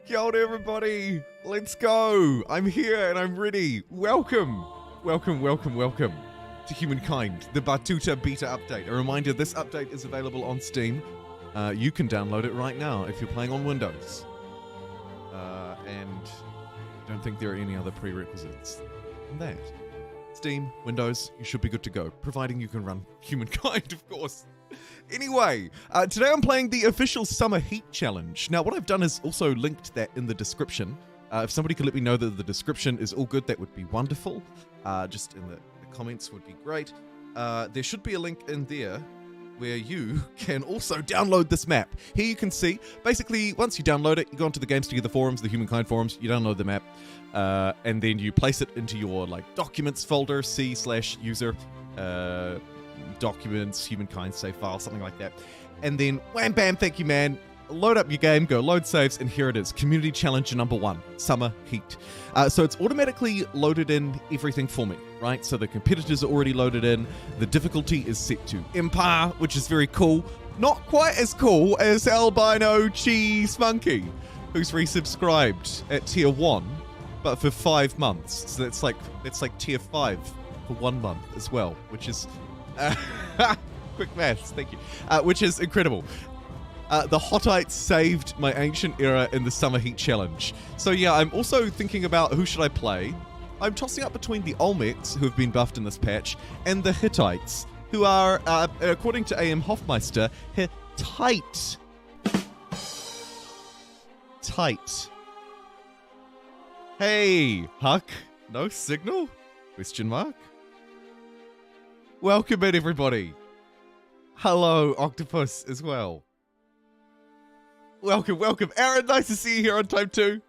Kia ora, everybody. Let's go. I'm here and I'm ready. Welcome. Welcome to Humankind, the Battuta beta update. A reminder, this update is available on Steam. You can download it right now if you're playing on Windows. And I don't think there are any other prerequisites than that. Steam, Windows, you should be good to go, providing you can run Humankind, of course. Anyway, today I'm playing the official Summer Heat Challenge. Now, what I've done is also linked that in the description. If somebody could let me know that the description is all good, that would be wonderful. Just in the comments would be great. There should be a link in there where you can also download this map. Here you can see, basically, once you download it, you go onto the Games Together forums, the Humankind forums, you download the map, and then you place it into your documents folder, C/user, documents, Humankind save file, something like that. And then, wham bam, thank you man, load up your game, go load saves, and here it is, Community Challenge number 1, Summer Heat. So it's automatically loaded in everything for me, right? So the competitors are already loaded in, the difficulty is set to Empire, which is very cool. Not quite as cool as Albino Cheese Monkey, who's resubscribed at tier 1, but for 5 months. So that's like tier 5 for 1 month as well, which is quick maths, thank you. Which is incredible. The Hittites saved my ancient era in the Summer Heat Challenge. So yeah, I'm also thinking about who should I play. I'm tossing up between the Olmecs, who have been buffed in this patch, and the Hittites, who are, according to AM Hofmeister, Hittite. Tight. Hey, Huck. No signal? Question mark? Welcome in, everybody. Hello, Octopus, as well. Welcome. Aaron, nice to see you here on Time 2.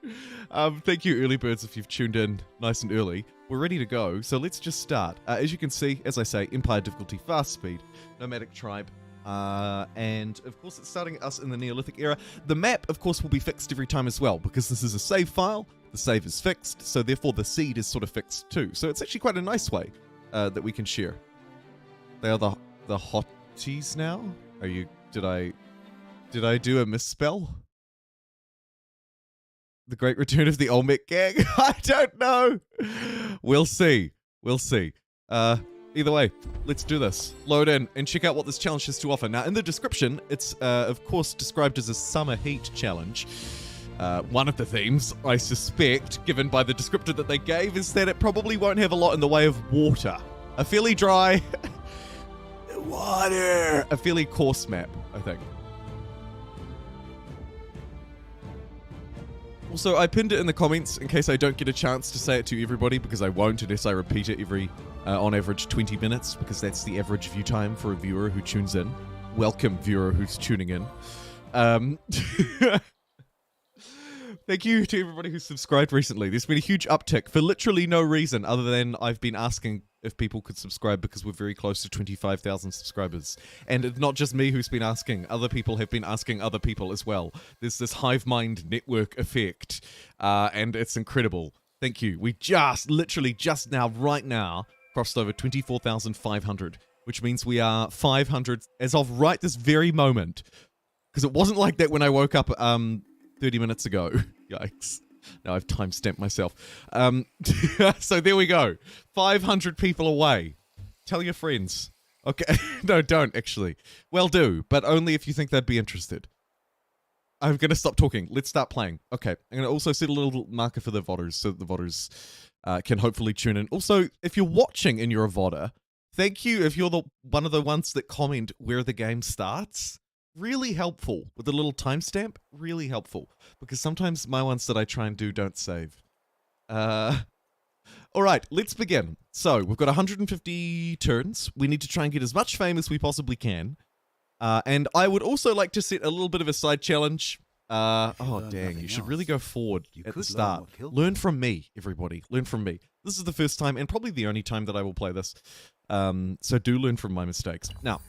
Thank you, early birds, if you've tuned in nice and early. We're ready to go, so let's just start. As you can see, as I say, Empire difficulty, fast speed, nomadic tribe, and of course it's starting us in the Neolithic era. The map, of course, will be fixed every time as well, because this is a save file, the save is fixed, so therefore the seed is sort of fixed too. So it's actually quite a nice way that we can share. They are the hotties now? Are you, did I do a misspell? The Great Return of the Olmec Gang? I don't know. We'll see. Either way, let's do this. Load in and check out what this challenge has to offer. Now, in the description, it's, of course, described as a Summer Heat Challenge. One of the themes, I suspect, given by the descriptor that they gave, is that it probably won't have a lot in the way of water. A fairly dry... water! A fairly coarse map, I think. Also, I pinned it in the comments in case I don't get a chance to say it to everybody, because I won't unless I repeat it every, on average, 20 minutes, because that's the average view time for a viewer who tunes in. Welcome, viewer who's tuning in. Thank you to everybody who's subscribed recently. There's been a huge uptick for literally no reason other than I've been asking if people could subscribe because we're very close to 25,000 subscribers. And it's not just me who's been asking. Other people have been asking other people as well. There's this hive mind network effect, and it's incredible. Thank you. We literally just now, right now, crossed over 24,500, which means we are 500 as of right this very moment. Because it wasn't like that when I woke up 30 minutes ago. Yikes. Now I've time-stamped myself. So there we go. 500 people away. Tell your friends. Okay. No, don't, actually. Well, do, but only if you think they'd be interested. I'm going to stop talking. Let's start playing. Okay. I'm going to also set a little marker for the VODers so that the VODers can hopefully tune in. Also, if you're watching and you're a VODer, thank you if you're one of the ones that comment where the game starts. Really helpful with a little timestamp. Really helpful because sometimes my ones that I try and do don't save. All right, let's begin. So we've got 150 turns. We need to try and get as much fame as we possibly can. And I would also like to set a little bit of a side challenge. Oh dang! You should really go forward at the start. Learn from me, everybody. Learn from me. This is the first time and probably the only time that I will play this. So do learn from my mistakes. Now.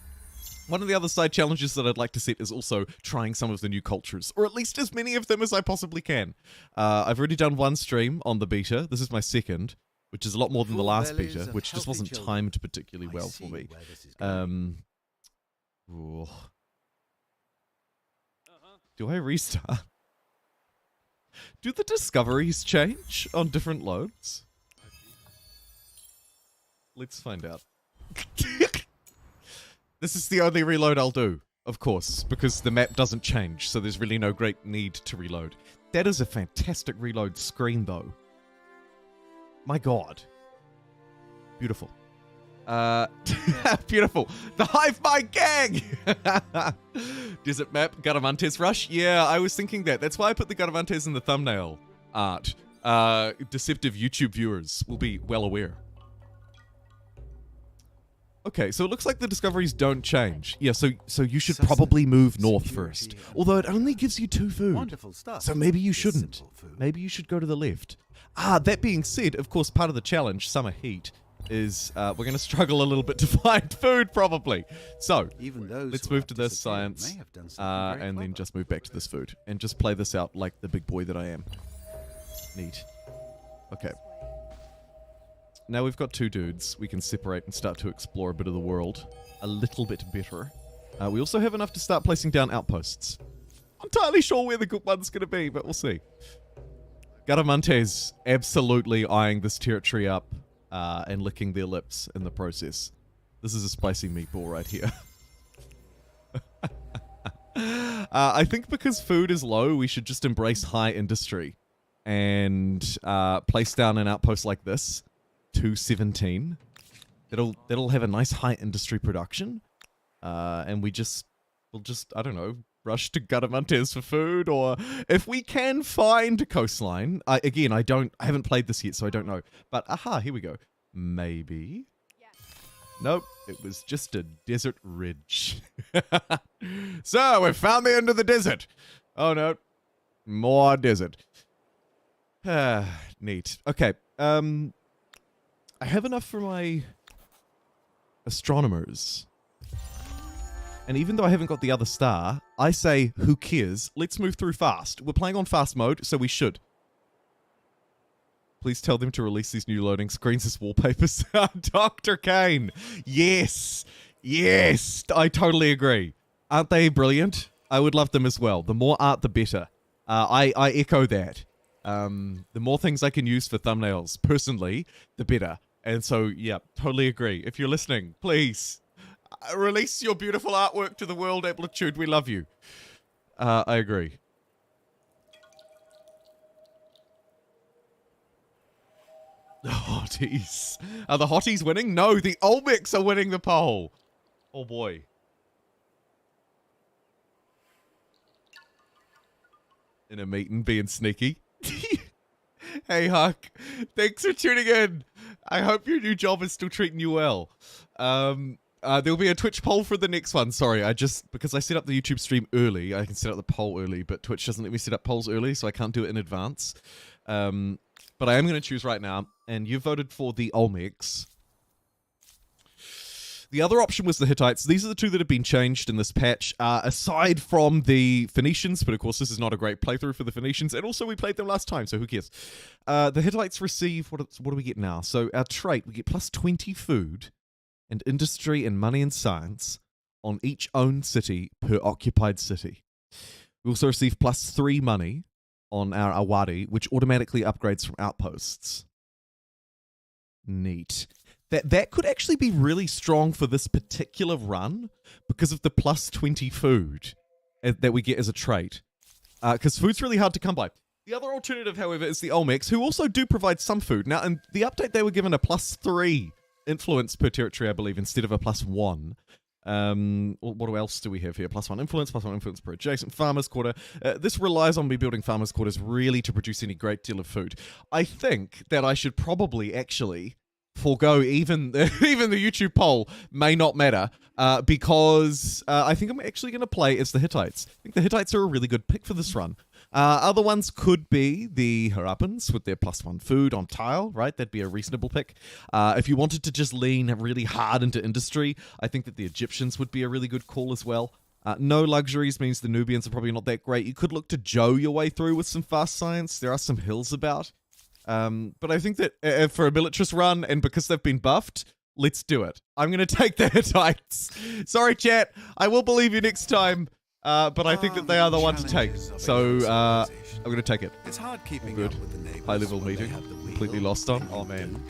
One of the other side challenges that I'd like to set is also trying some of the new cultures, or at least as many of them as I possibly can. I've already done one stream on the beta. This is my second, which is a lot more than the last beta, which just wasn't timed particularly well for me. Do I restart? Do the discoveries change on different loads? Let's find out. This is the only reload I'll do, of course, because the map doesn't change, so there's really no great need to reload. That is a fantastic reload screen, though. My god. Beautiful. Beautiful. The Hive Mind Gang! Desert map, Garavantes Rush? Yeah, I was thinking that. That's why I put the Garavantes in the thumbnail art. Deceptive YouTube viewers will be well aware. Okay, so it looks like the discoveries don't change. Yeah, so you should probably move north first. Although it only gives you 2 food. Wonderful stuff. So maybe you shouldn't. Maybe you should go to the left. That being said, of course, part of the challenge, summer heat, is we're going to struggle a little bit to find food, probably. So, let's move to this science, and then just move back to this food. And just play this out like the big boy that I am. Neat. Okay. Now we've got 2 dudes. We can separate and start to explore a bit of the world a little bit better. We also have enough to start placing down outposts. I'm entirely sure where the good one's going to be, but we'll see. Garamantes absolutely eyeing this territory up and licking their lips in the process. This is a spicy meatball right here. I think because food is low, we should just embrace high industry and place down an outpost like this. 217. That'll have a nice high industry production, and we'll just I don't know, rush to Garamantes for food, or if we can find a coastline. I haven't played this yet, so I don't know. But aha, here we go. Maybe. Nope, it was just a desert ridge. So we found the end of the desert. Oh no, more desert. Neat. Okay. I have enough for my astronomers. And even though I haven't got the other star, I say, who cares? Let's move through fast. We're playing on fast mode, so we should. Please tell them to release these new loading screens as wallpapers. Dr. Kane. Yes. Yes. I totally agree. Aren't they brilliant? I would love them as well. The more art, the better. I echo that. The more things I can use for thumbnails, personally, the better. And so, yeah, totally agree. If you're listening, please release your beautiful artwork to the world, Amplitude. We love you. I agree. The hotties. Are the hotties winning? No, the Olmecs are winning the poll. Oh, boy. In a meeting, being sneaky. Hey, Huck. Thanks for tuning in. I hope your new job is still treating you well. There'll be a Twitch poll for the next one. Sorry, because I set up the YouTube stream early, I can set up the poll early, but Twitch doesn't let me set up polls early, so I can't do it in advance. But I am going to choose right now, and you voted for the Olmecs. The other option was the Hittites. These are the 2 that have been changed in this patch, aside from the Phoenicians, but of course this is not a great playthrough for the Phoenicians, and also we played them last time, so who cares? The Hittites receive, what do we get now? So our trait, we get plus 20 food, and industry and money and science on each owned city per occupied city. We also receive plus 3 money on our Awadi, which automatically upgrades from outposts. Neat. That could actually be really strong for this particular run because of the plus 20 food that we get as a trait. Because food's really hard to come by. The other alternative, however, is the Olmecs, who also do provide some food. Now, in the update, they were given a plus 3 influence per territory, I believe, instead of a plus 1. What else do we have here? Plus 1 influence per adjacent farmers' quarter. This relies on me building farmers' quarters really to produce any great deal of food. I think that I should probably actually forego even the YouTube poll may not matter because I think I'm actually going to play as the Hittites. I think the Hittites are a really good pick for this run. Other ones could be the Harappans with their plus 1 food on tile, right? That'd be a reasonable pick. If you wanted to just lean really hard into industry, I think that the Egyptians would be a really good call as well. No luxuries means the Nubians are probably not that great. You could look to Joe your way through with some fast science. There are some hills about. But I think that for a militarist run, and because they've been buffed, let's do it. I'm going to take the Hittites. Sorry, chat. I will believe you next time. but I think that they are the one to take. So I'm going to take it. It's hard keeping Good. up with the neighbors High level when they meeting. have the wheel Completely lost on. Oh man.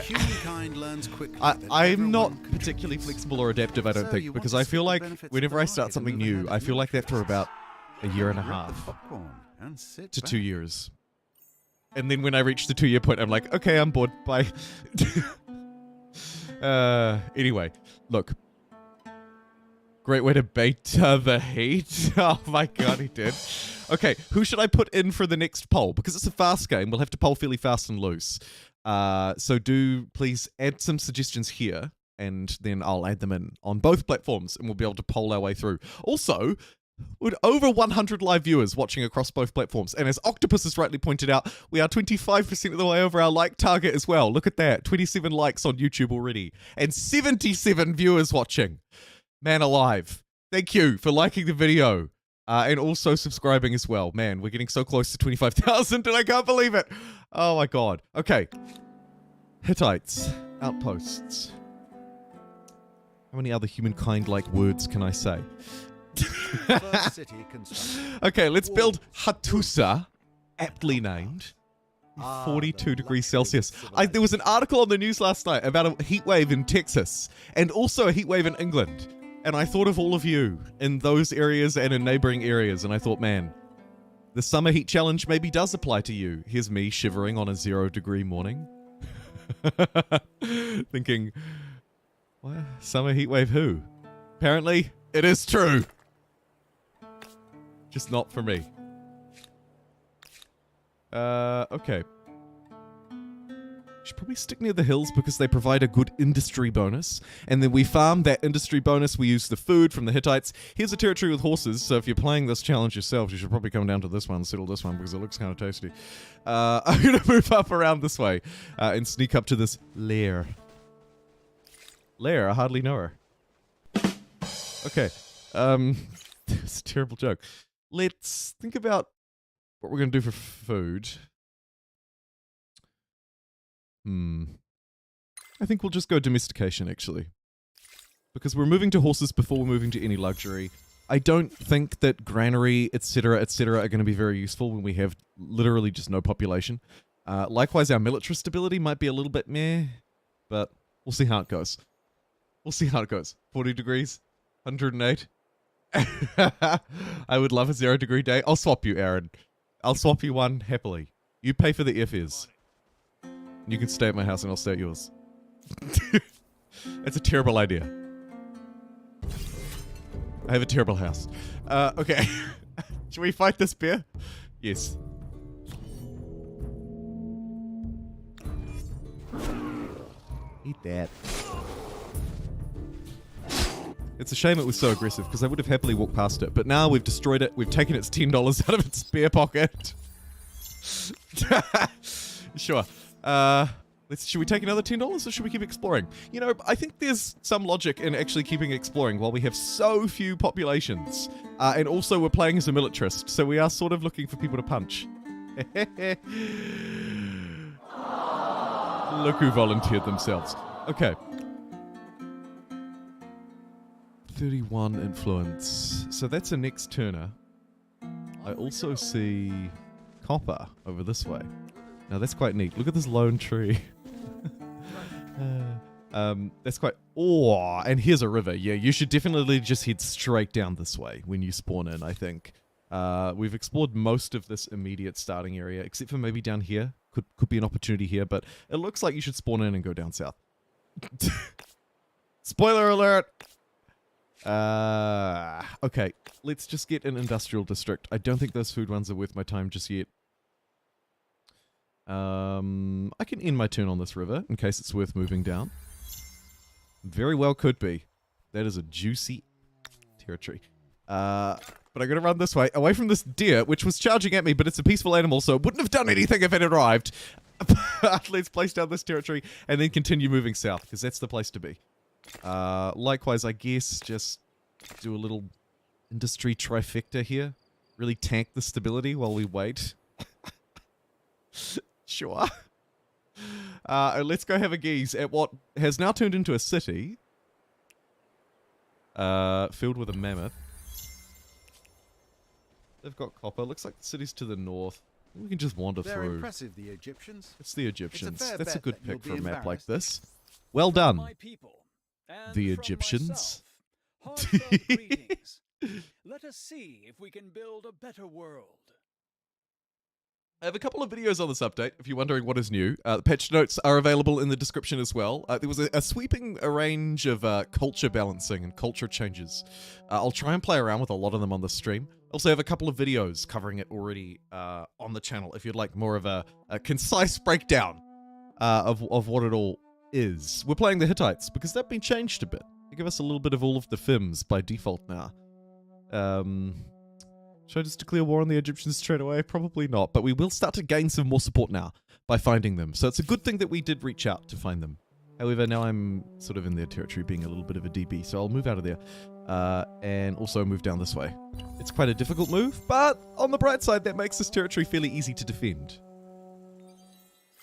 Humankind learns quickly. I'm not particularly flexible or adaptive, I don't think, because I feel like whenever I start something new, I feel like after about a year and a half to 2 years. And then when I reach the 2-year point, I'm like, okay, I'm bored. Bye. Anyway, look. Great way to bait the heat. Oh my god, he did. Okay, who should I put in for the next poll? Because it's a fast game, we'll have to poll fairly fast and loose. So do please add some suggestions here, and then I'll add them in on both platforms, and we'll be able to poll our way through. Also, with over 100 live viewers watching across both platforms, and as Octopus has rightly pointed out, we are 25% of the way over our like target as well. Look at that, 27 likes on YouTube already, and 77 viewers watching. Man alive. Thank you for liking the video, and also subscribing as well. Man, we're getting so close to 25,000, and I can't believe it. Oh my god. Okay. Hittites. Outposts. How many other humankind-like words can I say? Okay, let's build Hattusa, aptly named. 42 degrees Celsius. There was an article on the news last night about a heat wave in Texas, and also a heat wave in England. And I thought of all of you in those areas and in neighboring areas, and I thought, man, the summer heat challenge maybe does apply to you. Here's me shivering on a 0-degree morning. Thinking, what? Summer heat wave who? Apparently, it is true. Just not for me. Okay. Should probably stick near the hills because they provide a good industry bonus. And then we farm that industry bonus. We use the food from the Hittites. Here's a territory with horses, so if you're playing this challenge yourself, you should probably come down to this one, settle this one, because it looks kind of tasty. I'm going to move up around this way and sneak up to this lair. Lair? I hardly know her. Okay. It's a terrible joke. Let's think about what we're going to do for food. I think we'll just go domestication, actually. Because we're moving to horses before we're moving to any luxury. I don't think that granary, etc., are going to be very useful when we have literally just no population. Likewise, our military stability might be a little bit meh, but we'll see how it goes. We'll see how it goes. 40 degrees, 108. I would love a 0-degree day. I'll swap you, Aaron. I'll swap you one happily. You pay for the airfares. You can stay at my house and I'll stay at yours. That's a terrible idea. I have a terrible house. Okay. Should we fight this bear? Yes. Eat that. It's a shame it was so aggressive, because I would have happily walked past it. But now we've destroyed it. We've taken its $10 out of its spare pocket. Sure. Should we take another $10 or should we keep exploring? You know, I think there's some logic in actually keeping exploring while we have so few populations. And also we're playing as a militarist, so we are sort of looking for people to punch. Look who volunteered themselves. Okay. 31 influence. So that's a next turner. I also see copper over this way. Now that's quite neat. Look at this lone tree. That's quite... Oh, and here's a river. Yeah, you should definitely just head straight down this way when you spawn in, I think. We've explored most of this immediate starting area, except for maybe down here. Could be an opportunity here, but it looks like you should spawn in and go down south. Spoiler alert! Okay, let's just get an industrial district. I don't think those food ones are worth my time just yet. I can end my turn on this river in case it's worth moving down. Very well could be. That is a juicy territory. But I gotta run this way, away from this deer, which was charging at me, but it's a peaceful animal, so it wouldn't have done anything if it had arrived. Let's place down this territory and then continue moving south, because that's the place to be. Likewise, I guess, just do a little industry trifecta here. Really tank the stability while we wait. Sure. Let's go have a geese at what has now turned into a city. Filled with a mammoth. They've got copper. Looks like the city's to the north. We can just wander They're through. impressive, the Egyptians. It's the Egyptians. fair That's a bet good that you'll pick for a be map like embarrassed. this. Well done. My people, and The from Egyptians. myself, heartfelt greetings. Let us see if we can build a better world. I have a couple of videos on this update, if you're wondering what is new. The patch notes are available in the description as well. There was a sweeping range of culture balancing and culture changes. I'll try and play around with a lot of them on the stream. Also have a couple of videos covering it already on the channel if you'd like more of a concise breakdown of what it all is. We're playing the Hittites because they've been changed a bit. They give us a little bit of all of the FIMs by default now. Should I just declare war on the Egyptians straight away? Probably not, but we will start to gain some more support now by finding them. So it's a good thing that we did reach out to find them. However, now I'm sort of in their territory being a little bit of a DB, so I'll move out of there and also move down this way. It's quite a difficult move, but on the bright side, that makes this territory fairly easy to defend.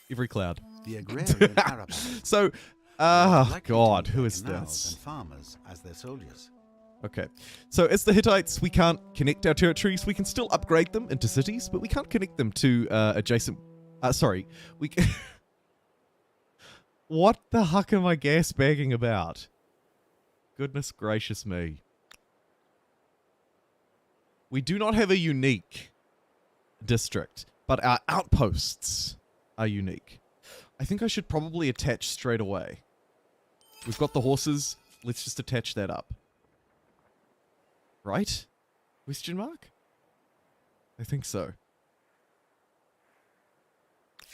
Every cloud. The agrarian Arab. So, Likely to God, use who their is canals this? And farmers as their soldiers. Okay, so as the Hittites, we can't connect our territories. We can still upgrade them into cities, but we can't connect them to adjacent... sorry, we can... What the huck am I gas bagging about? Goodness gracious me. We do not have a unique district, but our outposts are unique. I think I should probably attach straight away. We've got the horses. Let's just attach that up. Right? Question mark? I think so.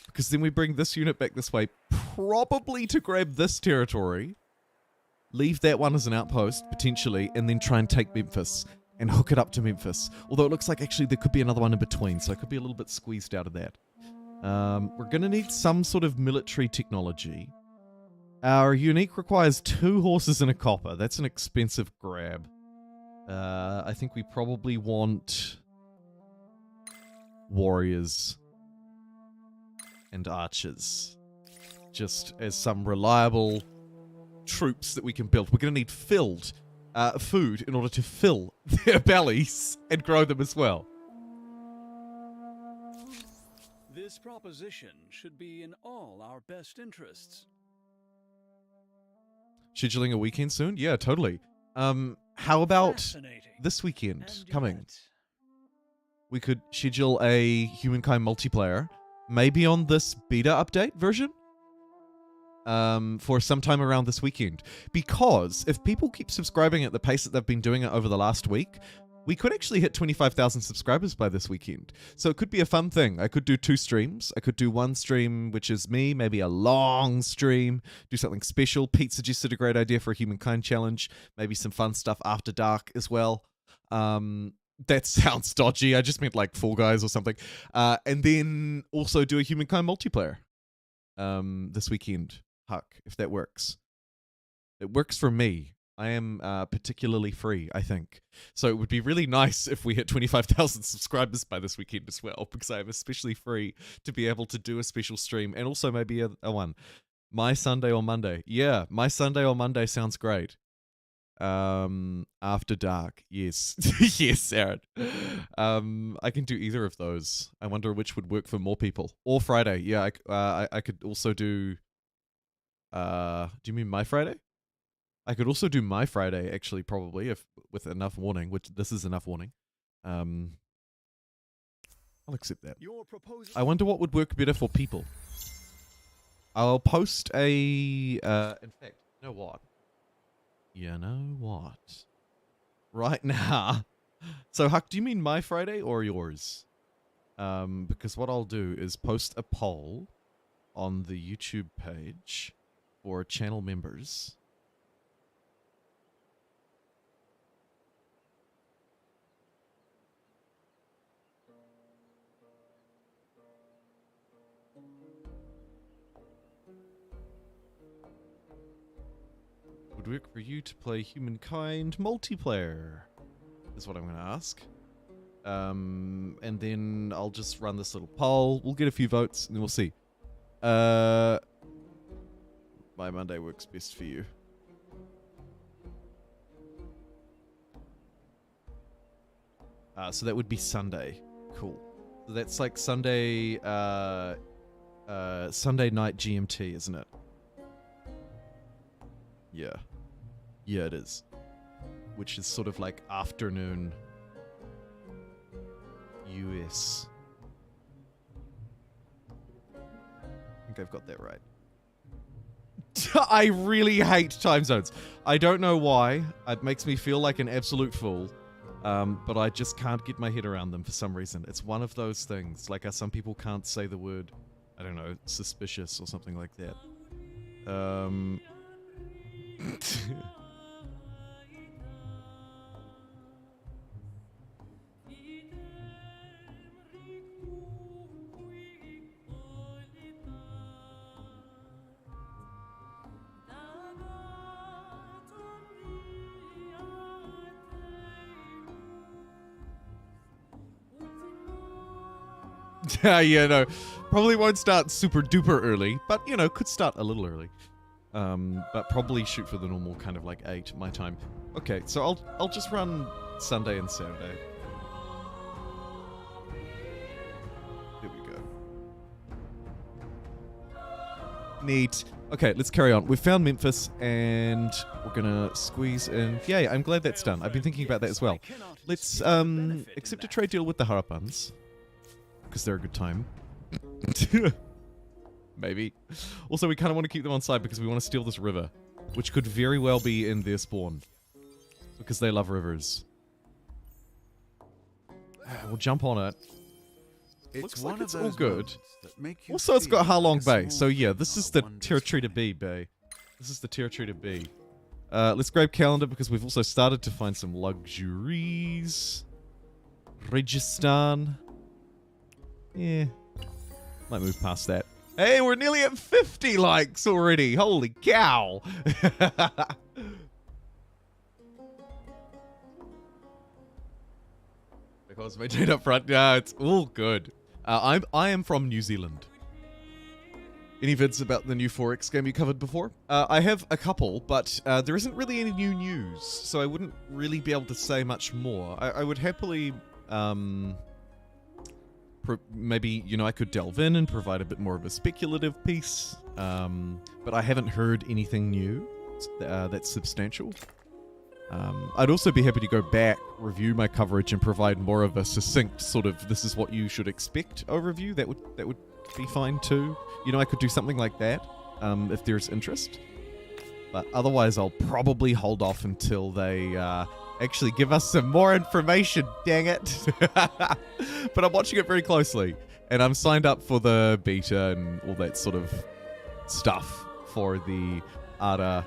Because then we bring this unit back this way, probably to grab this territory, leave that one as an outpost, potentially, and then try and take Memphis and hook it up to Memphis. Although it looks like actually there could be another one in between, so I could be a little bit squeezed out of that. We're going to need some sort of military technology. Our unique requires 2 horses and a copper. That's an expensive grab. I think we probably want warriors and archers, just as some reliable troops that we can build. We're going to need filled food in order to fill their bellies and grow them as well. This proposition should be in all our best interests. Scheduling a weekend soon? Yeah, totally. How about Fascinating. this weekend And coming? yet- We could schedule a Humankind multiplayer, maybe on this beta update version, for sometime around this weekend. Because if people keep subscribing at the pace that they've been doing it over the last week, we could actually hit 25,000 subscribers by this weekend. So it could be a fun thing. I could do 2 streams. I could do 1 stream, which is me, maybe a long stream, do something special. Pete suggested a great idea for a Humankind challenge, maybe some fun stuff after dark as well. That sounds dodgy. I just meant like Fall Guys or something. And then also do a Humankind multiplayer this weekend. Huck, if that works. It works for me. I am particularly free, I think. So it would be really nice if we hit 25,000 subscribers by this weekend as well, because I am especially free to be able to do a special stream, and also maybe a one. My Sunday or Monday. Yeah, my Sunday or Monday sounds great. After dark. Yes. Yes, Aaron. I can do either of those. I wonder which would work for more people. Or Friday. Yeah, I could also do... do you mean my Friday? I could also do my Friday, actually, probably, if with enough warning, which this is enough warning. I'll accept that. Your proposal. I wonder what would work better for people. I'll post a... in fact, you know what? You know what? Right now... So, Huck, do you mean my Friday or yours? Because what I'll do is post a poll on the YouTube page for channel members. Would work for you to play Humankind multiplayer? Is what I'm going to ask. And then I'll just run this little poll. We'll get a few votes, and then we'll see. My Monday works best for you. So that would be Sunday. Cool. So that's like Sunday, Sunday night GMT, isn't it? Yeah. Yeah, it is. Which is sort of like afternoon US. I think I've got that right. I really hate time zones. I don't know why. It makes me feel like an absolute fool. But I just can't get my head around them for some reason. It's one of those things. Like some people can't say the word, I don't know, suspicious or something like that. Yeah, no. Probably won't start super duper early, but, you know, could start a little early. But probably shoot for the normal kind of like 8 my time. Okay, so I'll just run Sunday and Saturday. There we go. Neat. Okay, let's carry on. We've found Memphis, and we're gonna squeeze in. Yeah, I'm glad that's done. I've been thinking about that as well. Let's accept a trade deal with the Harapans, because they're a good time. Maybe. Also, we kind of want to keep them on side because we want to steal this river, which could very well be in their spawn, because they love rivers. We'll jump on it. Looks like it's all good. Also, it's got Halong Bay, so yeah, this is the territory to be, Bay. This is the territory to be. Let's grab calendar because we've also started to find some luxuries. Rajasthan. Yeah. Might move past that. Hey, we're nearly at 50 likes already. Holy cow. Because maintain up front. Yeah, it's all good. I am from New Zealand. Any vids about the new 4X game you covered before? I have a couple, but there isn't really any new news, so I wouldn't really be able to say much more. I would happily, maybe, you know, I could delve in and provide a bit more of a speculative piece, but I haven't heard anything new that's substantial. I'd also be happy to go back, review my coverage, and provide more of a succinct sort of "this is what you should expect" overview. That would be fine too. You know, I could do something like that if there's interest. But otherwise, I'll probably hold off until they actually give us some more information. Dang it! But I'm watching it very closely, and I'm signed up for the beta and all that sort of stuff for the ARA.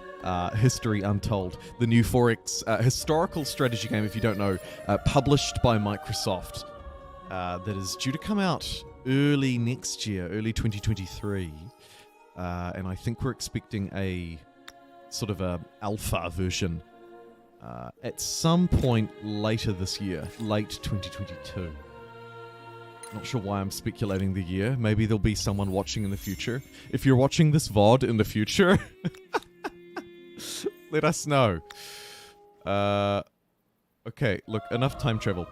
History Untold, the new 4X historical strategy game, if you don't know, published by Microsoft, that is due to come out early next year, early 2023, and I think we're expecting a sort of a alpha version at some point later this year, late 2022. Not sure why I'm speculating the year. Maybe there'll be someone watching in the future. If you're watching this VOD in the future, let us know. Okay, look, enough time travel.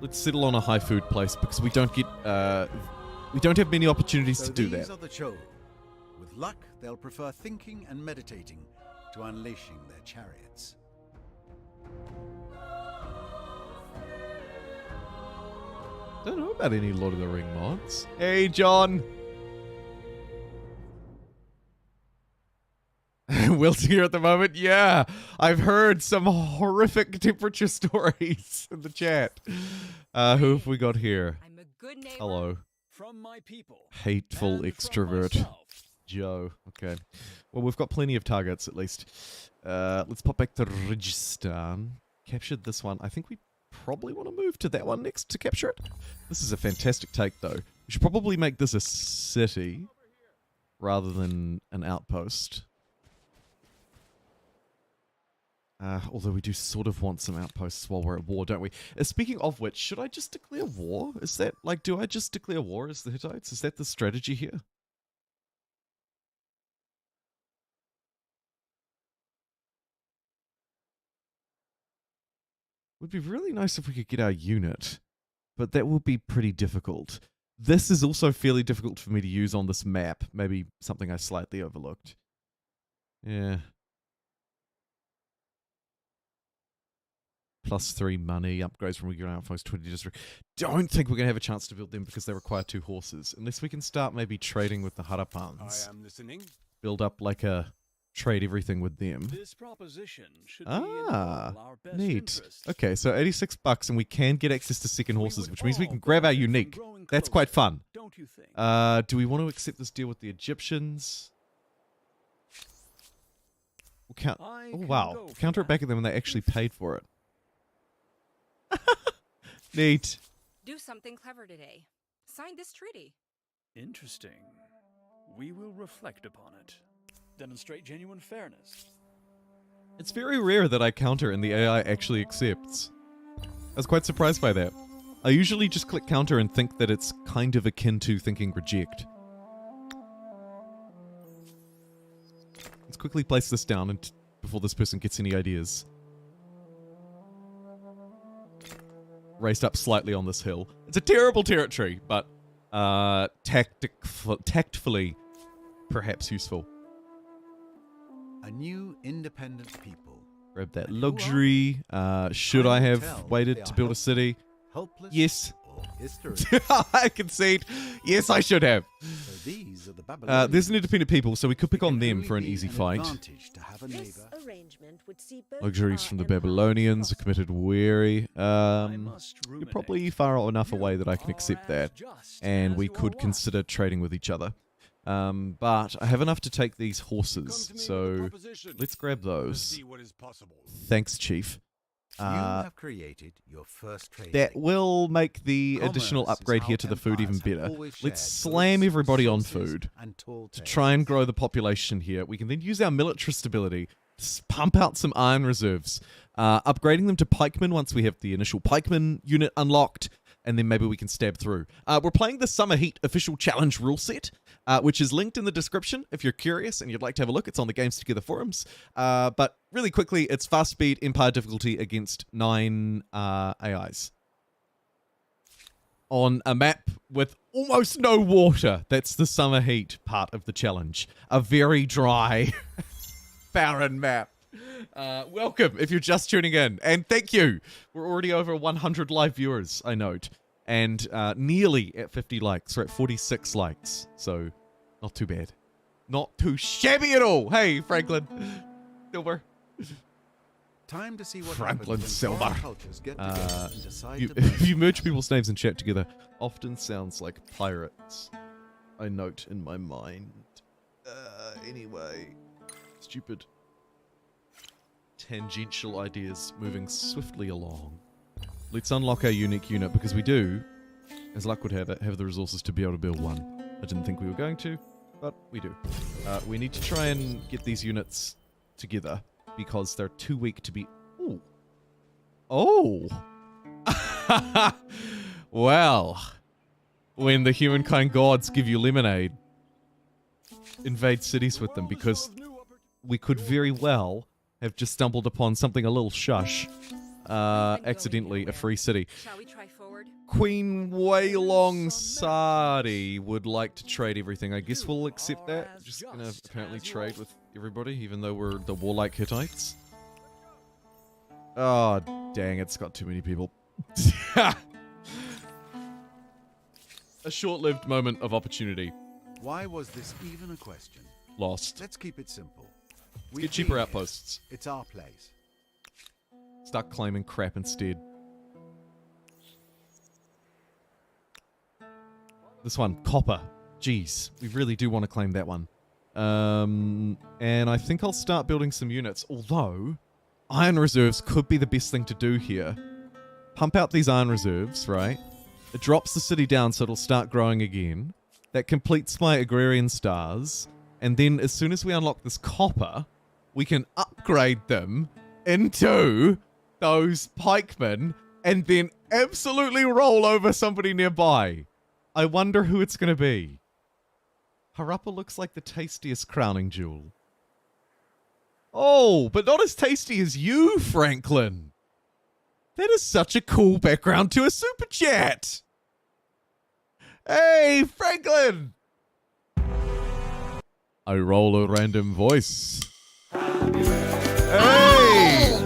Let's settle on a high food place because we don't have many opportunities to do that. These are the Cho. With luck, they'll prefer thinking and meditating to unleashing their chariots. Don't know about any Lord of the Ring mods. Hey, John. Wilting here at the moment? Yeah, I've heard some horrific temperature stories in the chat. Who have we got here? I'm a good neighbor. Hello. From my people. Hateful and from extrovert. myself. Joe. Okay. Well, we've got plenty of targets, at least. Let's pop back to Rajasthan. Captured this one. I think we probably want to move to that one next to capture it. This is a fantastic take, though. We should probably make this a city rather than an outpost. Although we do sort of want some outposts while we're at war, don't we? Speaking of which, should I just declare war? Is that, like, do I just declare war as the Hittites? Is that the strategy here? Would be really nice if we could get our unit, but that would be pretty difficult. This is also fairly difficult for me to use on this map. Maybe something I slightly overlooked. Yeah. +3 money, upgrades from regular outpost 20 district. Don't think we're going to have a chance to build them because they require 2 horses. Unless we can start maybe trading with the Harapans. I am listening. Build up like a trade everything with them. This proposition should be in all our best Neat. interests. Okay, so $86 and we can get access to second We horses, would which means we all can grab our benefit from unique. growing That's quite closer, fun. Don't you think? Do we want to accept this deal with the Egyptians? We'll count. I Oh can wow! go for Counter it that. back at them when they actually paid for it. Neat. Do something clever today. Sign this treaty. Interesting. We will reflect upon it. Demonstrate genuine fairness. It's very rare that I counter and the AI actually accepts. I was quite surprised by that. I usually just click counter and think that it's kind of akin to thinking reject. Let's quickly place this down and before this person gets any ideas. Raised up slightly on this hill. It's a terrible territory, but tactfully perhaps useful. A new independent people. Grab that And who are luxury. Should I Time will have tell if waited they to are build a city? Helpless Yes. or history. I concede. Yes, I should have. So these are the Babylonians. There's an independent people, so we could pick It on can them only for an be easy an fight. advantage to have a This neighbor. arrangement would see both Luxuries our from the empires Babylonians, a prosper. committed weary. I must You're ruminate. probably far enough away that I can You accept are as that, just and as we you are could wise. consider trading with each other. But I have enough to take these horses, so let's grab those. Thanks, Chief. You have created your first trade That link. will make the additional Commerce is upgrade how here to the food even empires have better. always Let's shared slam goods, everybody on resources, food and tall to tales. try and grow the population here. We can then use our military stability to pump out some iron reserves, upgrading them to pikemen once we have the initial pikeman unit unlocked, and then maybe we can stab through. We're playing the Summer Heat official challenge rule set, which is linked in the description if you're curious and you'd like to have a look. It's on the Games Together forums. But really quickly, it's fast speed, empire difficulty against 9 AIs. On a map with almost no water. That's the Summer Heat part of the challenge. A very dry, barren map. Welcome if you're just tuning in. And thank you. We're already over 100 live viewers, I note. And nearly at 50 likes. We're at 46 likes. So, not too bad. Not too shabby at all. Hey, Franklin. Silver. Time to see what Franklin happens when Silver. foreign cultures get together and decide to If build you merge people's names and chat together, often sounds like pirates. I note in my mind. Anyway. Stupid. Tangential ideas moving swiftly along. Let's unlock our unique unit because we do, as luck would have it, have the resources to be able to build one. I didn't think we were going to, but we do. We need to try and get these units together because they're too weak to be... Ooh. Oh! Well, when the humankind gods give you lemonade, invade cities with them because we could very well have just stumbled upon something a little shush. Accidentally a free city. Shall we try forward? Queen Waylong Sadi would like to trade everything. I guess we'll accept that. Just gonna apparently trade with everybody, even though we're the warlike Hittites. Oh, dang, it's got too many people. A short-lived moment of opportunity. Why was this even a question? Lost. Let's keep it simple. Get cheaper outposts. It's our place. Start claiming crap instead. This one, copper. Jeez, we really do want to claim that one. And I think I'll start building some units, although iron reserves could be the best thing to do here. Pump out these iron reserves, right? It drops the city down so it'll start growing again. That completes my agrarian stars. And then as soon as we unlock this copper, we can upgrade them into those pikemen and then absolutely roll over somebody nearby. I wonder who it's going to be. Harappa looks like the tastiest crowning jewel. Oh, but not as tasty as you, Franklin. That is such a cool background to a super chat. Hey, Franklin. I roll a random voice. Hey!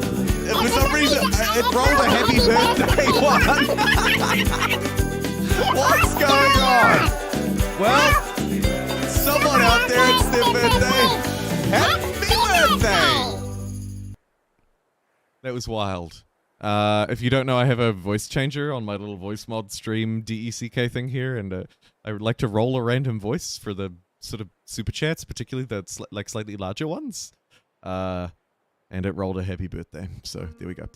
For some reason, it rolled a happy birthday one. What's going on? Well, someone out there, it's their birthday. Happy birthday! That was wild. If you don't know, I have a voice changer on my little voice mod stream DECK thing here, and I would like to roll a random voice for the sort of super chats, particularly the slightly larger ones. And it rolled a happy birthday, so there we go.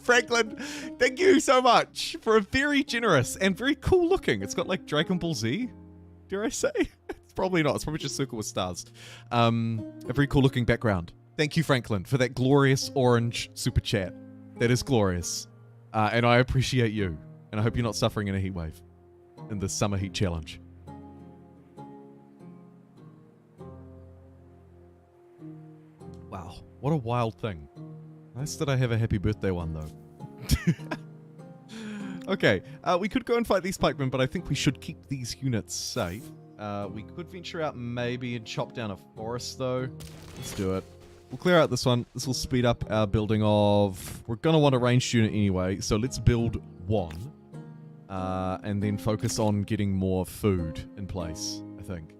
Franklin, thank you so much for a very generous and very cool looking. It's got like Dragon Ball Z, dare I say? It's probably not. It's probably just a circle with stars. A very cool looking background. Thank you, Franklin, for that glorious orange super chat. That is glorious. And I appreciate you. And I hope you're not suffering in a heat wave in the summer heat challenge. Wow, what a wild thing. Nice that I have a happy birthday one, though. Okay, we could go and fight these pikemen, but I think we should keep these units safe. We could venture out maybe and chop down a forest, though. Let's do it. We'll clear out this one. This will speed up our building of... We're going to want a ranged unit anyway, so let's build one. And then focus on getting more food in place, I think.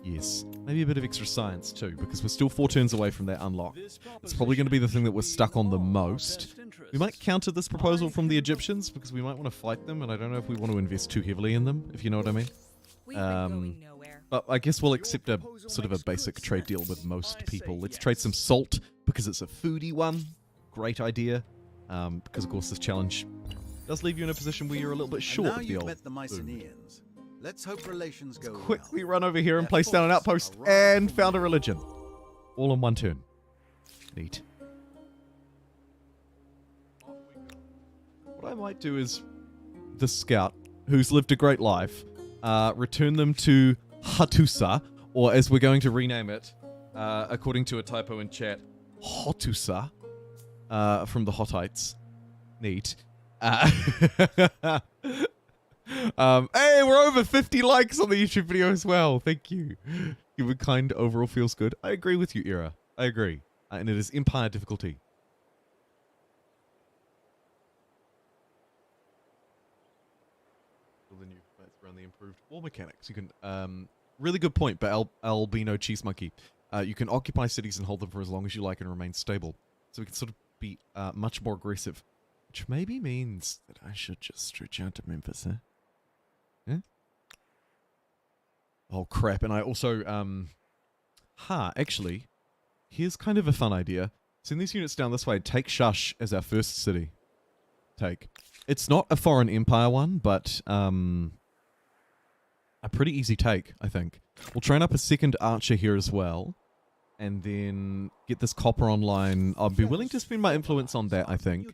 Yes. Maybe a bit of extra science too, because we're still 4 turns away from that unlock. It's probably going to be the thing that we're stuck on the most. We might counter this proposal from the Egyptians, because we might want to fight them, and I don't know if we want to invest too heavily in them, if you know what I mean. We've been going nowhere. But I guess we'll accept a sort of a basic trade deal with most people. Let's trade some salt, because it's a foodie one. Great idea. Because of course this challenge does leave you in a position where you're a little bit short of the old met the Mycenaeans. Let's hope relations go quickly run over here and place down an outpost and found a religion. All in one turn. Neat. What I might do is the scout, who's lived a great life, return them to Hattusa, or as we're going to rename it, according to a typo in chat, Hotusa, from the Hittites. Neat. Hey, we're over 50 likes on the YouTube video as well. Thank you. Humankind overall feels good. I agree with you, Era. I agree. And it is Empire difficulty. The new around the improved war mechanics. You can really good point, but albino cheese monkey. You can occupy cities and hold them for as long as you like and remain stable. So we can sort of be much more aggressive. Which maybe means that I should just stretch out to Memphis, eh? Yeah? Oh, crap. And I also, actually, here's kind of a fun idea. Send these units down this way. Take Shush as our first city. Take. It's not a foreign empire one, but, a pretty easy take, I think. We'll train up a second archer here as well. And then get this copper online. I'll be willing to spend my influence on that, I think.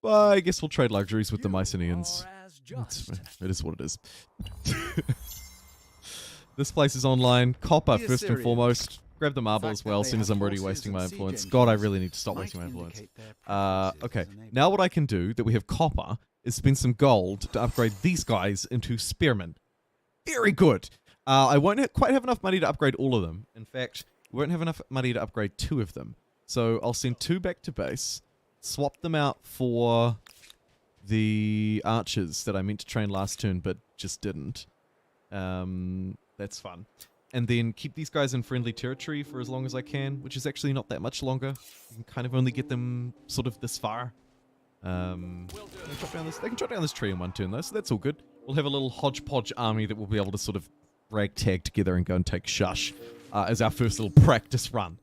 But I guess we'll trade luxuries with the Mycenaeans. It is what it is. This place is online. Copper, first and foremost. Grab the marble as well, seeing as I'm already wasting my influence. God, I really need to stop wasting my influence. Okay, now what I can do, that we have copper, is spend some gold to upgrade these guys into spearmen. Very good. I won't quite have enough money to upgrade all of them. In fact... we won't have enough money to upgrade 2 of them. So I'll send 2 back to base, swap them out for the archers that I meant to train last turn but just didn't. That's fun. And then keep these guys in friendly territory for as long as I can, which is actually not that much longer. You can kind of only get them sort of this far. They can chop down this tree in 1 turn though, so that's all good. We'll have a little hodgepodge army that we'll be able to sort of ragtag together and go and take Shush. As our first little practice run.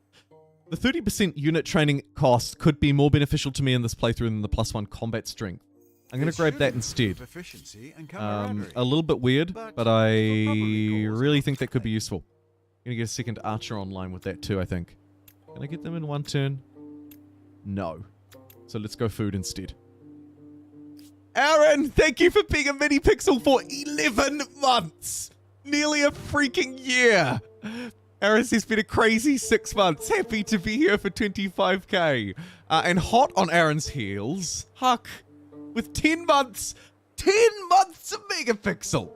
The 30% unit training cost could be more beneficial to me in this playthrough than the +1 combat strength. I'm going to grab that instead. A little bit weird, but I really think that could be useful. I'm going to get a second archer online with that too, I think. Can I get them in 1 turn? No. So let's go food instead. Aaron, thank you for being a mini-pixel for 11 months! Nearly a freaking year! Aaron says, been a crazy 6 months. Happy to be here for 25k. And hot on Aaron's heels, Huck, with 10 months. 10 months of Megapixel.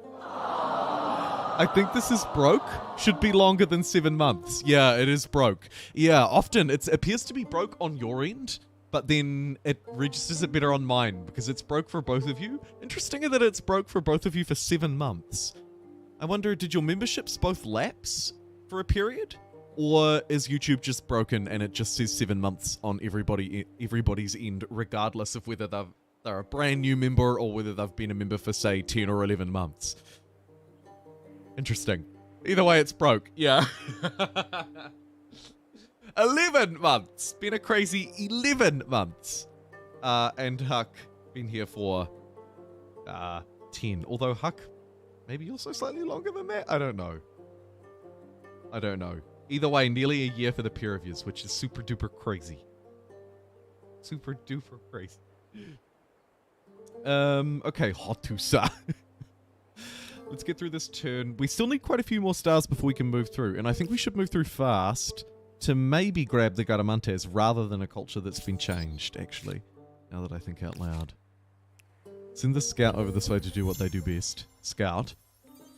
I think this is broke. Should be longer than 7 months. Yeah, it is broke. Yeah, often it appears to be broke on your end, but then it registers it better on mine because it's broke for both of you. Interesting that it's broke for both of you for 7 months. I wonder, did your memberships both lapse for a period? Or is YouTube just broken and it just says 7 months on everybody's end, regardless of whether they're a brand new member or whether they've been a member for, say, 10 or 11 months? Interesting. Either way, it's broke. Yeah. 11 months. Been a crazy 11 months. And Huck been here for 10. Although Huck, maybe also slightly longer than that? I don't know. I don't know. Either way, nearly a year for the pair of yous, which is super duper crazy. Super duper crazy. Okay, Hotusa. Let's get through this turn. We still need quite a few more stars before we can move through, and I think we should move through fast to maybe grab the Garamantes rather than a culture that's been changed, actually, now that I think out loud. Send the scout over this way to do what they do best. Scout.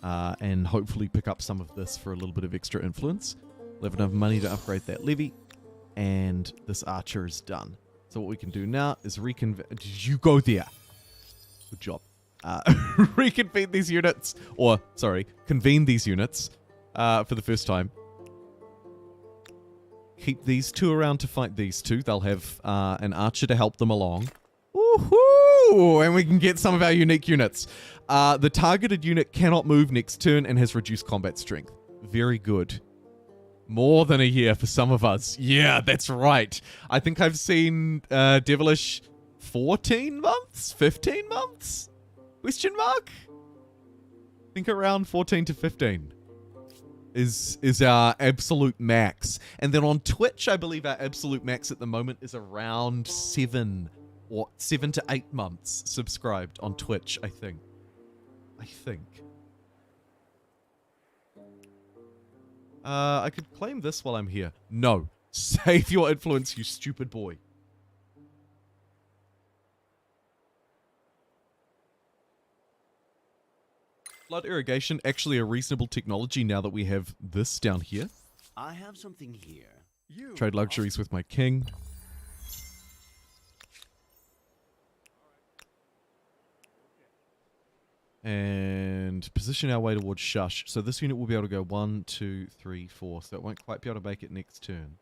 And hopefully pick up some of this for a little bit of extra influence. We'll have enough money to upgrade that levy, and this archer is done. So what we can do now is reconvene. Did you go there? Good job. Reconvene these units, or sorry, convene these units for the first time. Keep these two around to fight these two. They'll have an archer to help them along. Woohoo! And we can get some of our unique units. The targeted unit cannot move next turn and has reduced combat strength. Very good. More than a year for some of us. Yeah, that's right. I think I've seen Devilish 14 months? 15 months? Question mark? I think around 14 to 15 is our absolute max. And then on Twitch, I believe our absolute max at the moment is around 7 to 8 months subscribed on Twitch, I think. I could claim this while I'm here. No. Save your influence, you stupid boy. Flood irrigation, actually a reasonable technology now that we have this down here. I have something here. Trade luxuries with my king. And position our way towards Shush. So this unit will be able to go 1, 2, 3, 4. So it won't quite be able to make it next turn.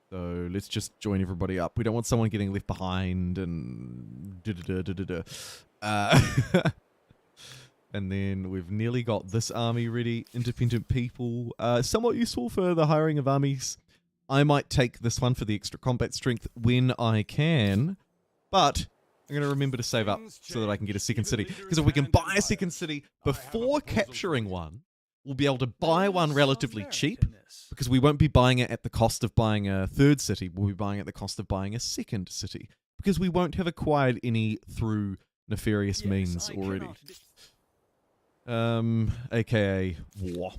So let's just join everybody up. We don't want someone getting left behind and and then we've nearly got this army ready. Independent people. Somewhat useful for the hiring of armies. I might take this one for the extra combat strength when I can. But I'm going to remember to save up so that I can get a second city. Because if we can buy a second city before capturing one, we'll be able to buy one relatively cheap. Because we won't be buying it at the cost of buying a third city. We'll be buying it at the cost of buying a second city. Because we won't have acquired any through nefarious means already. AKA war.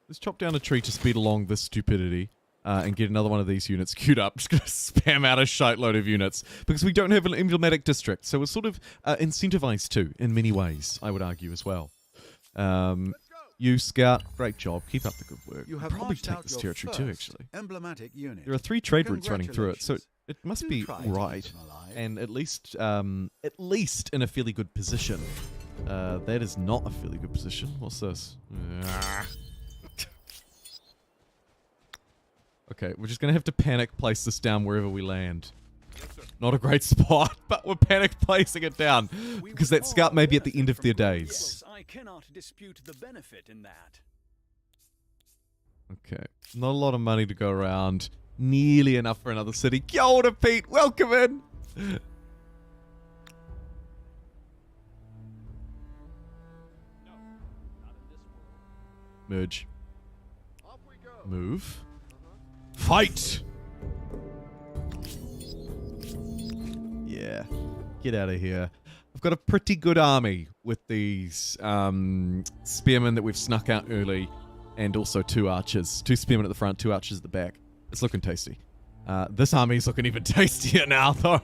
Let's chop down a tree to speed along this stupidity. And get another one of these units queued up. Just going to spam out a shitload of units. Because we don't have an emblematic district. So we're sort of incentivized to, in many ways, I would argue as well. You, Scout, great job. Keep up the good work. You have probably marched take out this your territory too, first actually. emblematic unit. There are 3 trade routes running through it, so it must Do be try to right. keep them alive. And at least in a fairly good position. That is not a fairly good position. What's this? Okay, we're just going to have to panic place this down wherever we land. Not a great spot, but we're panic placing it down. Because that scout may be at the end of their days. I cannot dispute the benefit in that. Okay, not a lot of money to go around. Nearly enough for another city. Kia ora, Pete, welcome in! Merge. Move. Fight! Yeah. Get out of here. I've got a pretty good army with these spearmen that we've snuck out early, and also 2 archers. 2 spearmen at the front, 2 archers at the back. It's looking tasty. This army's looking even tastier now, though.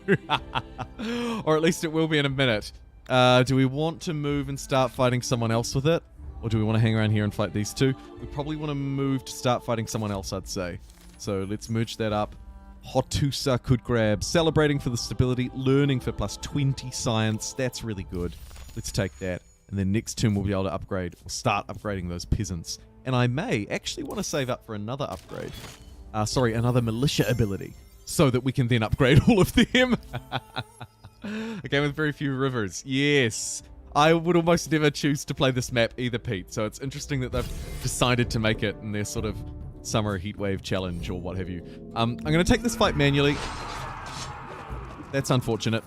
Or at least it will be in a minute. Do we want to move and start fighting someone else with it? Or do we want to hang around here and fight these 2? We probably want to move to start fighting someone else, I'd say. So let's merge that up. Hattusa could grab celebrating for the stability, learning for plus 20 science. That's really good. Let's take that. And then next turn we'll be able to upgrade, or start upgrading those peasants. And I may actually want to save up for another upgrade. Another militia ability. So that we can then upgrade all of them. A game with very few rivers. Yes. I would almost never choose to play this map either, Pete. So it's interesting that they've decided to make it in their sort of summer heatwave challenge or what have you. I'm going to take this fight manually. That's unfortunate.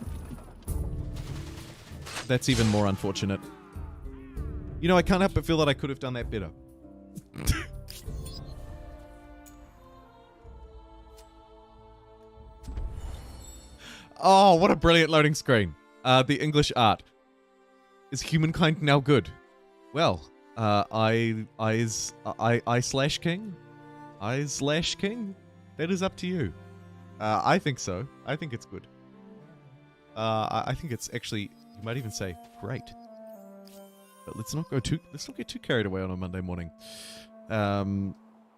That's even more unfortunate. You know, I can't help but feel that I could have done that better. Oh, what a brilliant loading screen. The English art. Is humankind now good? Well, I/king? I/king? That is up to you. I think so. I think it's good. I think it's actually, you might even say, great. But let's not get too carried away on a Monday morning.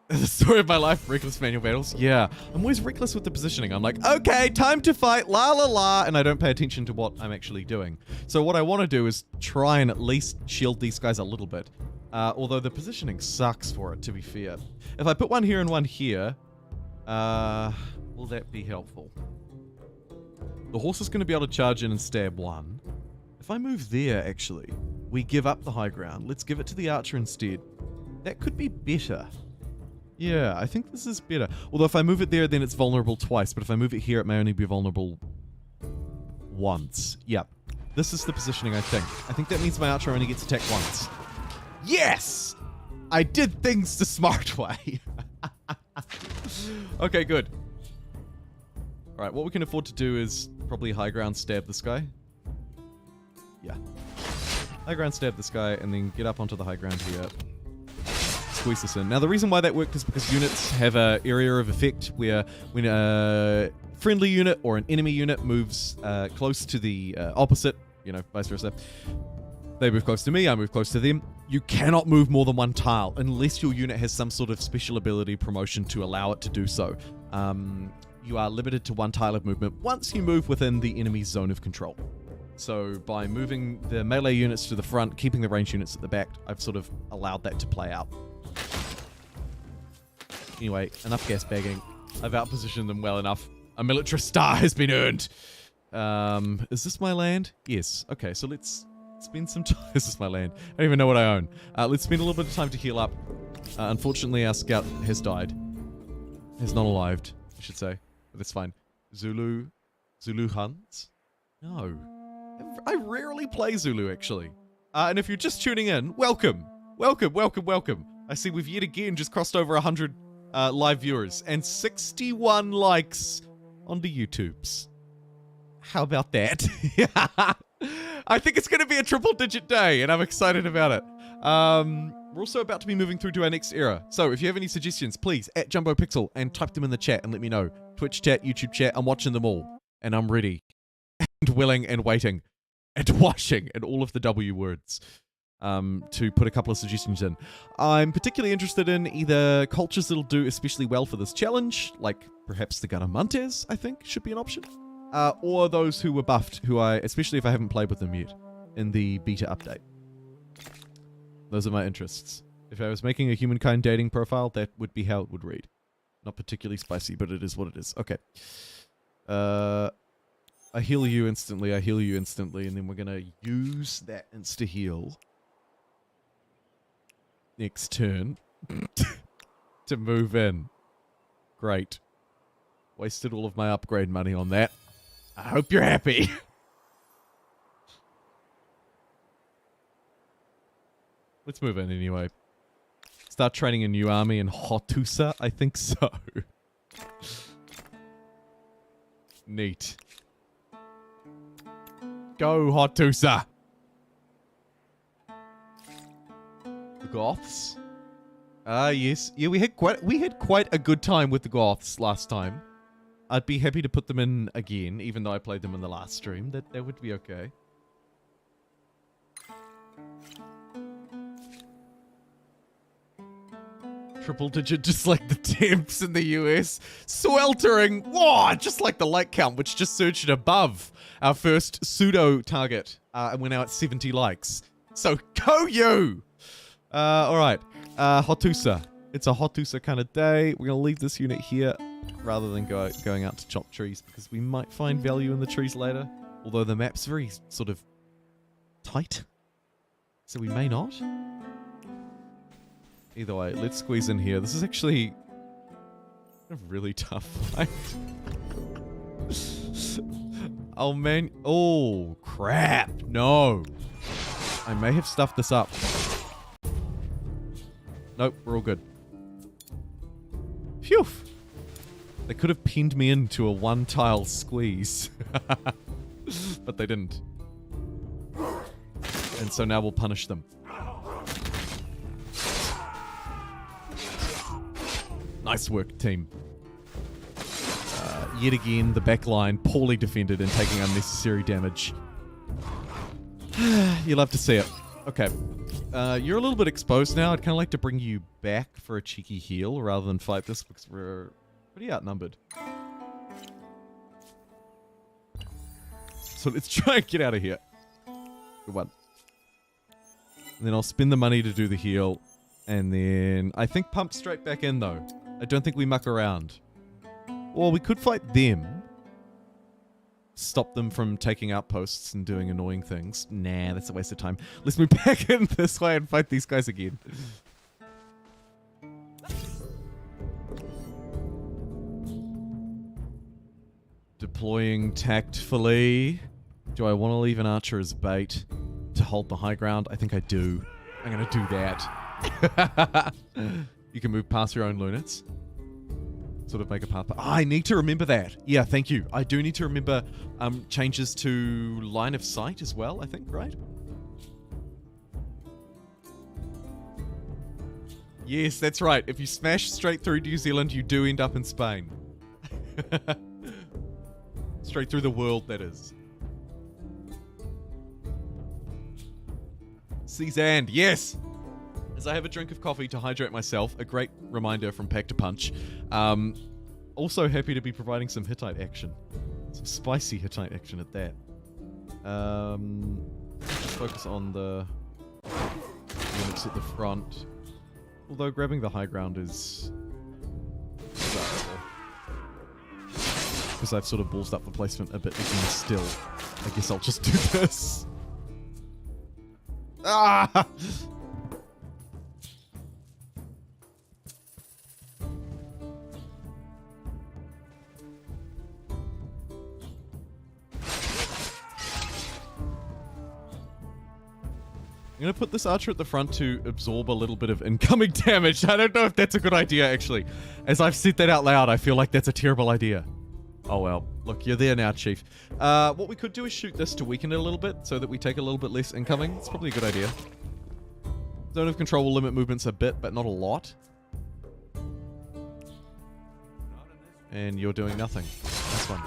The story of my life, reckless manual battles. Yeah, I'm always reckless with the positioning. I'm like, okay, time to fight, la la la, and I don't pay attention to what I'm actually doing. So what I want to do is try and at least shield these guys a little bit. Although the positioning sucks for it, to be fair. If I put one here and one here, will that be helpful? The horse is going to be able to charge in and stab one. If I move there, actually, we give up the high ground. Let's give it to the archer instead. That could be better. Yeah, I think this is better. Although if I move it there, then it's vulnerable twice. But if I move it here, it may only be vulnerable once. Yep. This is the positioning, I think. I think that means my archer only gets attacked once. Yes! I did things the smart way. Okay, good. Alright, what we can afford to do is probably high ground stab this guy. Yeah. High ground stab this guy, and then get up onto the high ground here. Squeeze this in. Now, the reason why that worked is because units have an area of effect where when a friendly unit or an enemy unit moves close to the opposite, you know, vice versa, they move close to me, I move close to them. You cannot move more than one tile unless your unit has some sort of special ability promotion to allow it to do so. You are limited to one tile of movement once you move within the enemy's zone of control. So by moving the melee units to the front, keeping the ranged units at the back, I've sort of allowed that to play out. Anyway, enough gas bagging. I've outpositioned them well enough. A military star has been earned. Is this my land? Yes. Okay, so let's spend some time. This is my land. I don't even know what I own. Let's spend a little bit of time to heal up. Unfortunately, our scout has died. Has not arrived, I should say. But that's fine. Zulu Huns? No. I rarely play Zulu, actually. And if you're just tuning in, welcome. Welcome, welcome, welcome. I see we've yet again just crossed over 100 live viewers and 61 likes on the YouTubes. How about that? I think it's going to be a triple-digit day, and I'm excited about it. We're also about to be moving through to our next era. So if you have any suggestions, please, at JumboPixel, and type them in the chat and let me know. Twitch chat, YouTube chat, I'm watching them all. And I'm ready. And willing and waiting. And watching. And all of the W words. To put a couple of suggestions in. I'm particularly interested in either cultures that'll do especially well for this challenge, like perhaps the Garamantes, I think, should be an option. Or those who were buffed, especially if I haven't played with them yet, in the beta update. Those are my interests. If I was making a humankind dating profile, that would be how it would read. Not particularly spicy, but it is what it is. Okay. I heal you instantly, and then we're gonna use that insta-heal next turn to move in. Great. Wasted all of my upgrade money on that. I hope you're happy. Let's move in anyway. Start training a new army in Hattusa? I think so. Neat. Go, Hotusa. The Goths. Ah, yes. Yeah, we had quite a good time with the Goths last time. I'd be happy to put them in again, even though I played them in the last stream. That would be okay. Triple digit, just like the temps in the US. Sweltering! Whoa! Just like the like count, which just surged above our first pseudo target. And we're now at 70 likes. So go you! Alright. Hotusa. It's a Hotusa kind of day. We're going to leave this unit here rather than going out to chop trees because we might find value in the trees later. Although the map's very sort of tight. So we may not. Either way, let's squeeze in here. This is actually a really tough fight. Oh, man. Oh, crap. No. I may have stuffed this up. Nope, we're all good. Phew. They could have pinned me into a one-tile squeeze. But they didn't. And so now we'll punish them. Nice work, team. Yet again, the back line poorly defended and taking unnecessary damage. You'll have to see it. Okay. You're a little bit exposed now. I'd kind of like to bring you back for a cheeky heal rather than fight this because we're pretty outnumbered. So let's try and get out of here. Good one. And then I'll spend the money to do the heal. And then I think pump straight back in though. I don't think we muck around. Or we could fight them. Stop them from taking outposts and doing annoying things. Nah, that's a waste of time. Let's move back in this way and fight these guys again. Deploying tactfully. Do I want to leave an archer as bait to hold the high ground? I think I do. I'm going to do that. You can move past your own lunets. Sort of make a path. I need to remember that. Yeah, thank you. I do need to remember changes to line of sight as well, I think, right? Yes, that's right. If you smash straight through New Zealand, you do end up in Spain. Straight through the world, that is. Seasand, yes! As I have a drink of coffee to hydrate myself, a great reminder from Pack to Punch. Also happy to be providing some Hittite action. Some spicy Hittite action at that. Just focus on the units at the front. Although grabbing the high ground is desirable. Because I've sort of ballsed up the placement a bit again still. I guess I'll just do this. Ah! I'm going to put this archer at the front to absorb a little bit of incoming damage. I don't know if that's a good idea, actually. As I've said that out loud, I feel like that's a terrible idea. Oh, well. Look, you're there now, Chief. What we could do is shoot this to weaken it a little bit so that we take a little bit less incoming. It's probably a good idea. Zone of control will limit movements a bit, but not a lot. And you're doing nothing. Nice one.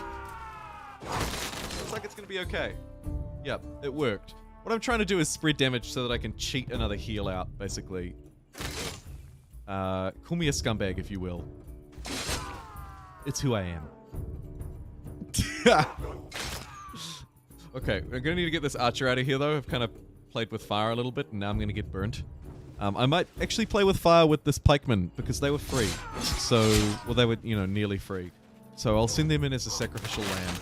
Looks like it's going to be okay. Yep, it worked. What I'm trying to do is spread damage so that I can cheat another heal out, basically. Call me a scumbag, if you will. It's who I am. Okay, I'm gonna need to get this archer out of here, though. I've kind of played with fire a little bit, and now I'm gonna get burnt. I might actually play with fire with this pikeman, because they were free. So, well, they were, you know, nearly free. So I'll send them in as a sacrificial lamb.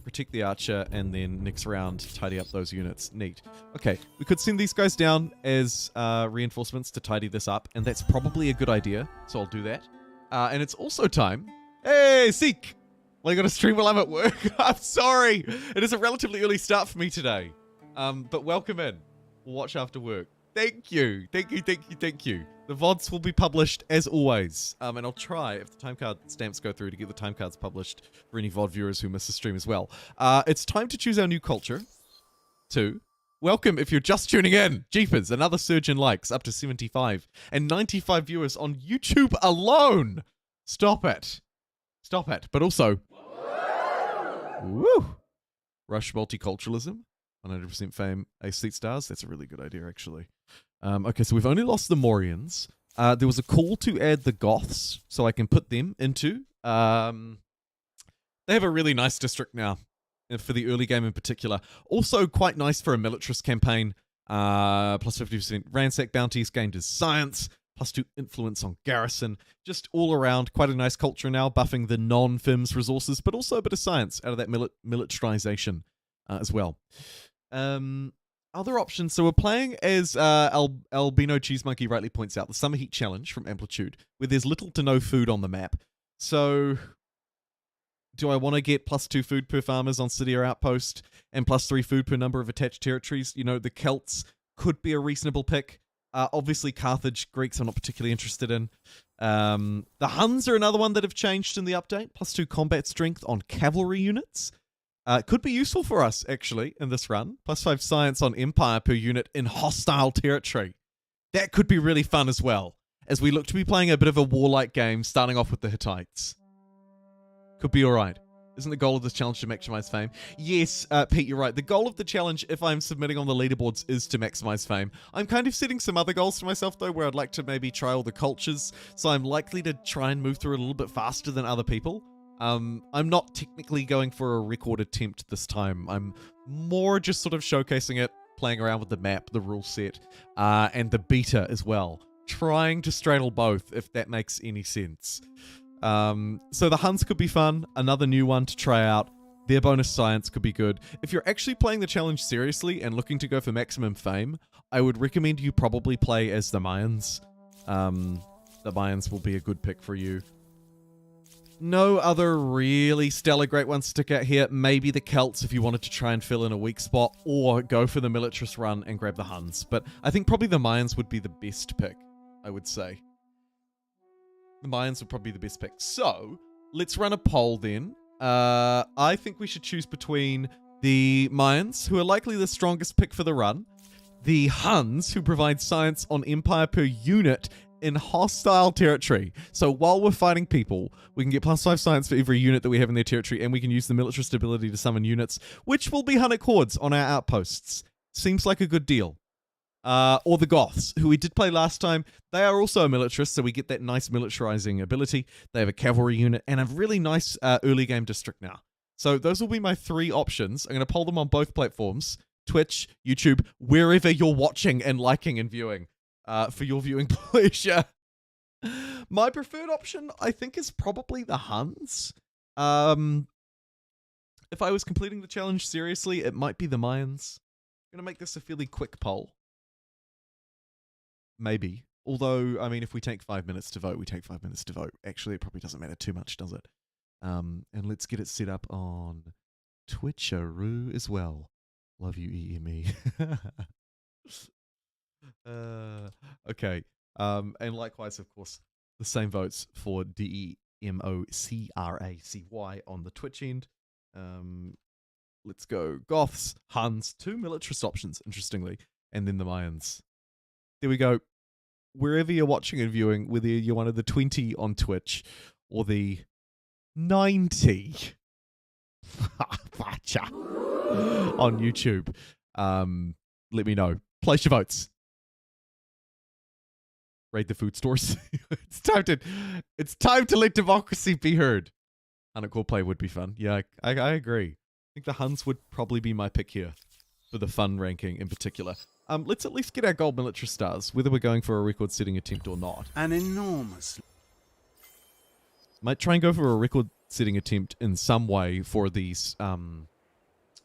Protect the archer, and then next round, tidy up those units. Neat. Okay, we could send these guys down as reinforcements to tidy this up, and that's probably a good idea, so I'll do that. And it's also time... Hey, Seek! Well, I got to stream while I'm at work. I'm sorry! It is a relatively early start for me today. But welcome in. We'll watch after work. Thank you. Thank you, thank you, thank you. The VODs will be published as always. And I'll try, if the time card stamps go through, to get the time cards published for any VOD viewers who miss the stream as well. It's time to choose our new culture. 2. Welcome if you're just tuning in. Jeepers, another surge in likes, up to 75. And 95 viewers on YouTube alone. Stop it. Stop it. But also... Woo! Rush multiculturalism. 100% fame. Ace stars. That's a really good idea, actually. Okay, so we've only lost the Morians. There was a call to add the Goths, so I can put them into... they have a really nice district now, for the early game in particular. Also quite nice for a militarist campaign. Plus 50% ransack bounties gained as science. Plus 2 influence on garrison. Just all around, quite a nice culture now, buffing the non-FIMS resources, but also a bit of science out of that militarization as well. Other options. So we're playing as Albino Cheese Monkey rightly points out, the Summer Heat Challenge from Amplitude, where there's little to no food on the map. So do I want to get plus 2 food per farmers on city or outpost and plus 3 food per number of attached territories? You know, the Celts could be a reasonable pick. Obviously, Carthage, Greeks I'm not particularly interested in. The Huns are another one that have changed in the update. Plus 2 combat strength on cavalry units. Could be useful for us, actually, in this run. Plus 5 science on empire per unit in hostile territory. That could be really fun as well, as we look to be playing a bit of a warlike game, starting off with the Hittites. Could be alright. Isn't the goal of this challenge to maximize fame? Yes, Pete, you're right. The goal of the challenge, if I'm submitting on the leaderboards, is to maximize fame. I'm kind of setting some other goals for myself, though, where I'd like to maybe try all the cultures, so I'm likely to try and move through it a little bit faster than other people. I'm not technically going for a record attempt this time. I'm more just sort of showcasing it, playing around with the map, the rule set, and the beta as well. Trying to straddle both, if that makes any sense. So the Huns could be fun. Another new one to try out. Their bonus science could be good. If you're actually playing the challenge seriously and looking to go for maximum fame, I would recommend you probably play as the Mayans. The Mayans will be a good pick for you. No other really stellar great ones stick out here. Maybe the Celts if you wanted to try and fill in a weak spot, or go for the militarist run and grab the Huns. But I think probably the Mayans would be the best pick, I would say. The Mayans would probably be the best pick. So, let's run a poll then. I think we should choose between the Mayans, who are likely the strongest pick for the run, the Huns, who provide science on empire per unit in hostile territory. So while we're fighting people, we can get plus 5 science for every unit that we have in their territory, and we can use the militarist ability to summon units, which will be Hunnic hordes on our outposts. Seems like a good deal. Or the Goths, who we did play last time. They are also a militarist, so we get that nice militarizing ability. They have a cavalry unit and a really nice early game district now. So those will be my 3 options. I'm going to poll them on both platforms. Twitch, YouTube, wherever you're watching and liking and viewing. For your viewing pleasure. My preferred option, I think, is probably the Huns. If I was completing the challenge seriously, it might be the Mayans. I'm going to make this a fairly quick poll. Maybe. Although, I mean, if we take 5 minutes to vote, we take 5 minutes to vote. Actually, it probably doesn't matter too much, does it? And let's get it set up on Twitcheroo as well. Love you, EME. Okay. And likewise, of course, the same votes for DEMOCRACY on the Twitch end. Let's go. Goths, Huns, 2 militarist options, interestingly, and then the Mayans. There we go. Wherever you're watching and viewing, whether you're one of the 20 on Twitch or the 90 on YouTube, let me know. Place your votes. Raid the food stores. It's time to let democracy be heard. Hunnic play would be fun. Yeah, I agree. I think the Huns would probably be my pick here for the fun ranking in particular. Let's at least get our gold military stars, whether we're going for a record-setting attempt or not. An enormous... Might try and go for a record-setting attempt in some way for these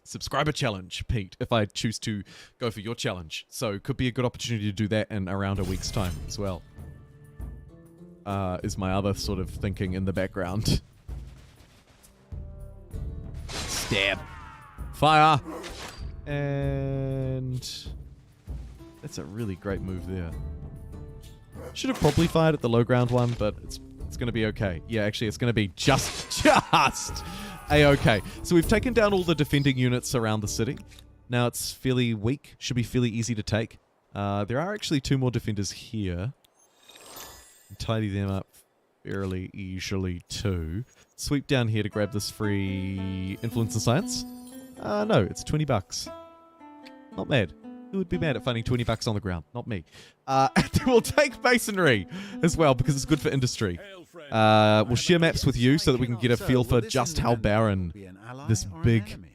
subscriber challenge, Pete, if I choose to go for your challenge. So could be a good opportunity to do that in around a week's time as well. Is my other sort of thinking in the background. Stab. Fire. And that's a really great move there. Should have probably fired at the low ground one, but it's going to be okay. Yeah, actually, it's going to be just a-okay. So we've taken down all the defending units around the city. Now it's fairly weak. Should be fairly easy to take. There are actually 2 more defenders here. Tidy them up fairly easily too. Sweep down here to grab this free influence and science. No, it's 20 bucks. Not mad. Who would be mad at finding 20 bucks on the ground? Not me. We'll take masonry as well because it's good for industry. We'll share maps with you so that we can get a feel for just how barren this big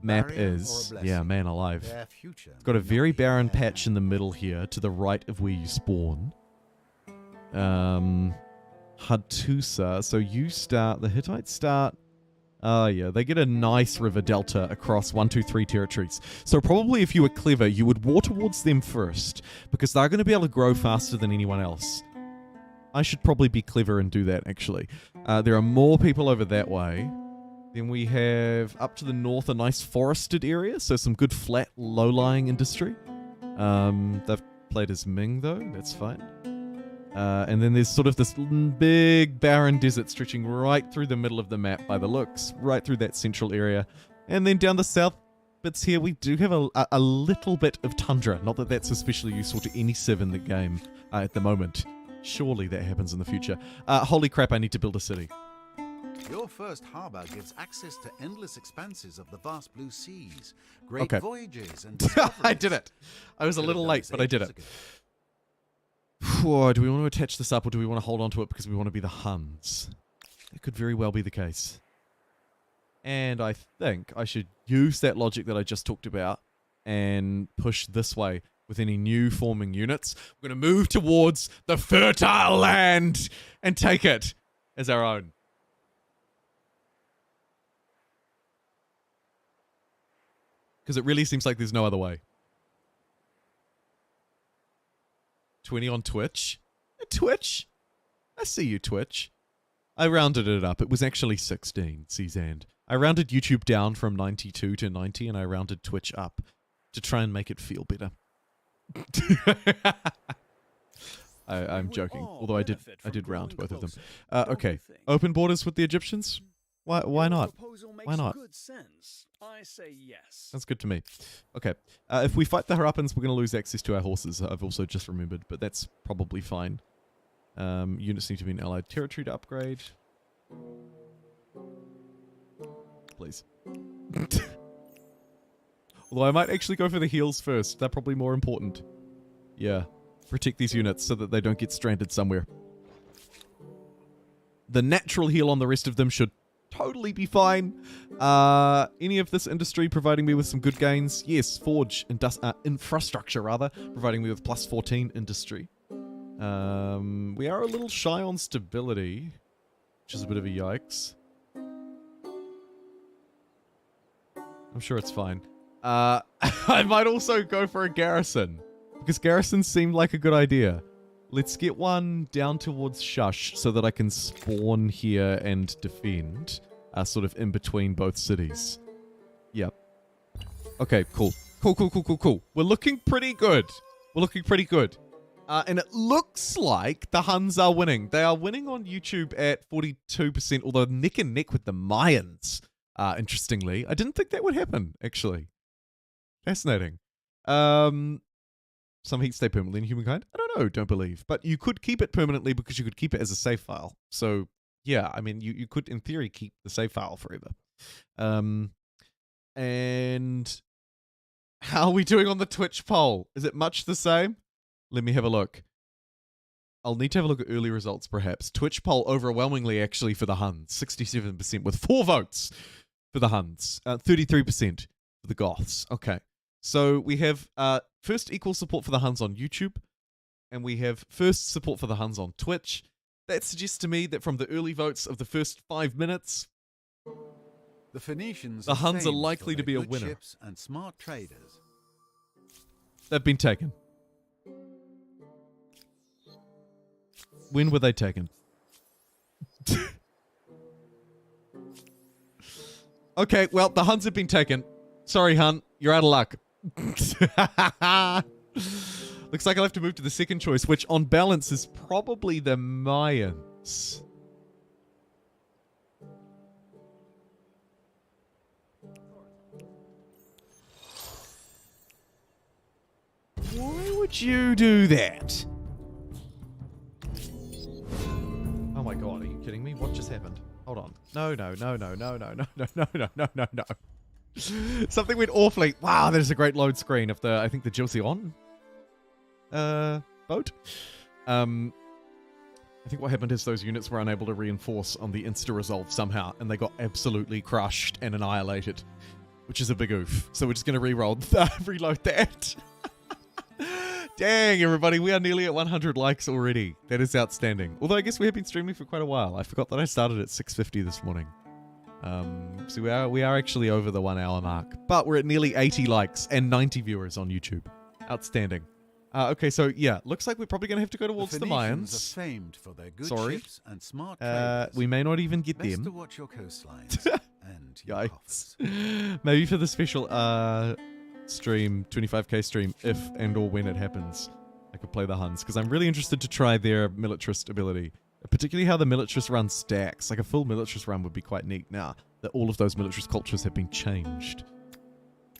map is. Yeah, man alive. It's got a very barren patch in the middle here to the right of where you spawn. Hattusa. So you start, the Hittites start. Oh yeah, they get a nice river delta across 1, 2, 3 territories. So probably if you were clever, you would war towards them first, because they're going to be able to grow faster than anyone else. I should probably be clever and do that, actually. There are more people over that way. Then we have, up to the north, a nice forested area, so some good flat, low-lying industry. They've played as Ming, though. That's fine. And then there's sort of this big barren desert stretching right through the middle of the map by the looks, right through that central area. And then down the south bits here, we do have a little bit of tundra. Not that that's especially useful to any civ in the game at the moment. Surely that happens in the future. Holy crap, I need to build a city. Your first harbour gives access to endless expanses of the vast blue seas, great voyages and discoveries. I did it. I was a little late, but I did it. Whoa, do we want to attach this up or do we want to hold on to it because we want to be the Huns? It could very well be the case. And I think I should use that logic that I just talked about and push this way with any new forming units. We're going to move towards the fertile land and take it as our own. Because it really seems like there's no other way. 20 on Twitch. Twitch? I see you, Twitch. I rounded it up. It was actually 16, Cezanne. I rounded YouTube down from 92 to 90, and I rounded Twitch up to try and make it feel better. I'm joking, although I did round both of them. Okay, open borders with the Egyptians? Why not? Why not? Good sense. I say yes. That's good to me. Okay, if we fight the Harappans, we're going to lose access to our horses. I've also just remembered, but that's probably fine. Units need to be in allied territory to upgrade. Please. Although I might actually go for the heals first. They're probably more important. Yeah. Protect these units so that they don't get stranded somewhere. The natural heal on the rest of them should totally be fine. Any of this industry providing me with some good gains? Yes, Forge infrastructure rather, providing me with plus 14 industry. We are a little shy on stability, which is a bit of a yikes. I'm sure it's fine. I might also go for a garrison, because garrisons seemed like a good idea. Let's get one down towards Shush so that I can spawn here and defend, sort of in between both cities. Yep. Okay, cool. Cool. We're looking pretty good. And it looks like the Huns are winning. They are winning on YouTube at 42%, although neck and neck with the Mayans, interestingly. I didn't think that would happen, actually. Fascinating. Some heat stay permanently in humankind? I don't know, don't believe. But you could keep it permanently because you could keep it as a save file. So, yeah, I mean, you could, in theory, keep the save file forever. And how are we doing on the Twitch poll? Is it much the same? Let me have a look. I'll need to have a look at early results, perhaps. Twitch poll overwhelmingly, actually, for the Huns. 67% with 4 votes for the Huns. 33% for the Goths. Okay. So we have first equal support for the Huns on YouTube, and we have first support for the Huns on Twitch. That suggests to me that from the early votes of the first 5 minutes, the Phoenicians, the Huns are likely to be a winner. Ships and smart traders. They've been taken. When were they taken? Okay, well, the Huns have been taken. Sorry, Hun, you're out of luck. Looks like I'll have to move to the second choice, which on balance is probably the Mayans. Why would you do that? Oh my god, are you kidding me? What just happened? Hold on. No. Something went awfully. Wow, that is a great load screen of the, I think the Joseon boat. I think what happened is those units were unable to reinforce on the insta-resolve somehow, and they got absolutely crushed and annihilated, which is a big oof. So we're just going to reload that. Dang, everybody, we are nearly at 100 likes already. That is outstanding. Although I guess we have been streaming for quite a while. I forgot that I started at 6:50 this morning. So we are actually over the 1 hour mark. But we're at nearly 80 likes and 90 viewers on YouTube. Outstanding. Okay, so yeah, looks like we're probably going to have to go towards the Mayans. Are famed for their good Sorry. ships and smart traders. We may not even get Best them. to watch your coastlines and your Yikes. coffers. Maybe for the special stream, 25k stream, if and or when it happens, I could play the Huns, because I'm really interested to try their militarist ability, particularly how the militarist run stacks. Like a full militarist run would be quite neat now that all of those militarist cultures have been changed.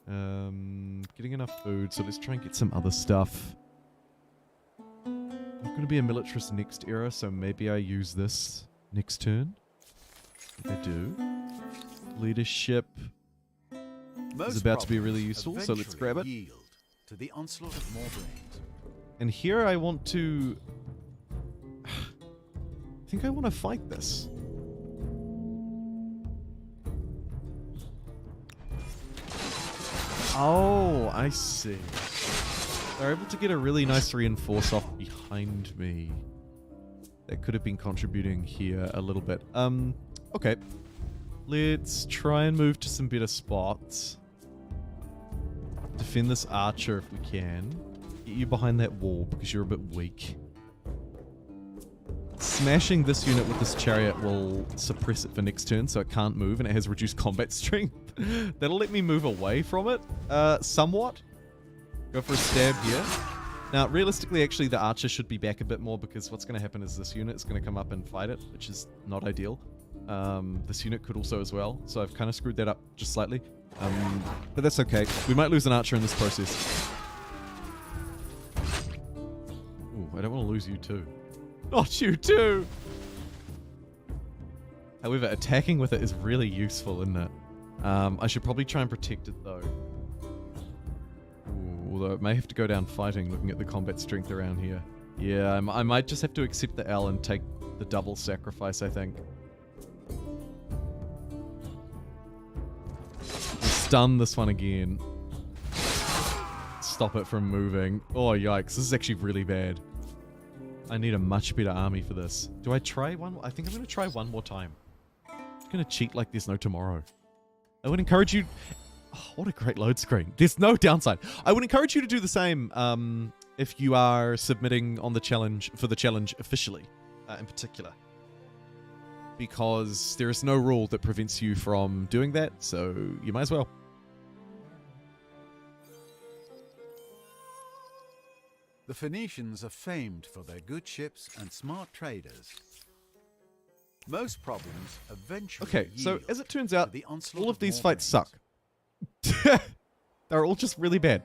Getting enough food, so let's try and get some other stuff. I'm going to be a militarist next era, so maybe I use this next turn. If I do. Leadership is about to be really useful, so let's grab it. Yield to the onslaught of more brains. And here I want to... I think I want to fight this. Oh, I see. They're able to get a really nice reinforce off behind me. That could have been contributing here a little bit. Okay. Let's try and move to some better spots. Defend this archer if we can. Get you behind that wall because you're a bit weak. Smashing this unit with this chariot will suppress it for next turn, so it can't move, and it has reduced combat strength. That'll let me move away from it, somewhat. Go for a stab here. Now, realistically, actually, the archer should be back a bit more, because what's going to happen is this unit is going to come up and fight it, which is not ideal. This unit could also as well, so I've kind of screwed that up just slightly. But that's okay. We might lose an archer in this process. Ooh, I don't want to lose you too. Not you too! However, attacking with it is really useful, isn't it? I should probably try and protect it though. Ooh, although it may have to go down fighting, looking at the combat strength around here. Yeah, I might just have to accept the L and take the double sacrifice, I think. Stun this one again. Stop it from moving. Oh, yikes. This is actually really bad. I need a much better army for this. Do I try one? I think I'm going to try one more time. I'm going to cheat like there's no tomorrow. I would encourage you... Oh, what a great load screen. There's no downside. I would encourage you to do the same if you are submitting on the challenge, for the challenge officially, in particular. Because there is no rule that prevents you from doing that, so you might as well. The Phoenicians are famed for their good ships and smart traders. Most problems eventually Okay, so yield as it turns out, to the onslaught all of these more fights brains. suck. They're all just really bad.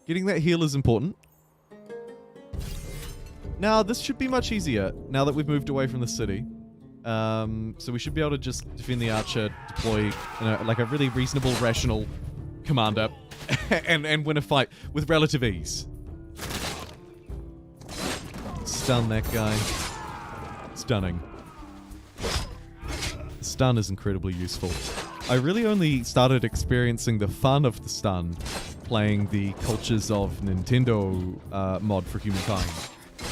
Getting that heal is important. Now, this should be much easier now that we've moved away from the city. So we should be able to just defend the archer, deploy like a really reasonable, rational commander, and win a fight with relative ease. Stun that guy. Stunning. Stun is incredibly useful. I really only started experiencing the fun of the stun playing the Cultures of Nintendo mod for Humankind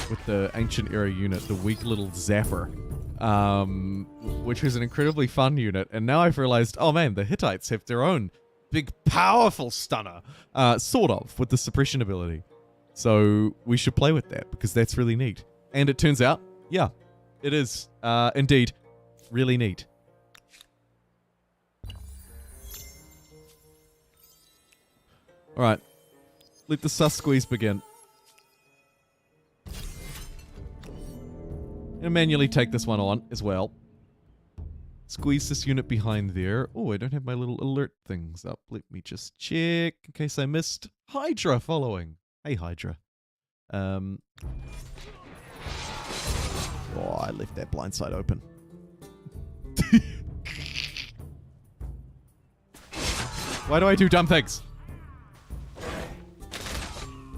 with the Ancient Era unit, the weak little Zapper, which was an incredibly fun unit. And now I've realized, oh man, the Hittites have their own big, powerful stunner, sort of, with the suppression ability. So we should play with that, because that's really neat. And it turns out, yeah, it is indeed really neat. Alright. Let the sus squeeze begin. And manually take this one on as well. Squeeze this unit behind there. Oh, I don't have my little alert things up. Let me just check in case I missed. Hydra following. Hey, Hydra. Oh, I left that blind side open. Why do I do dumb things?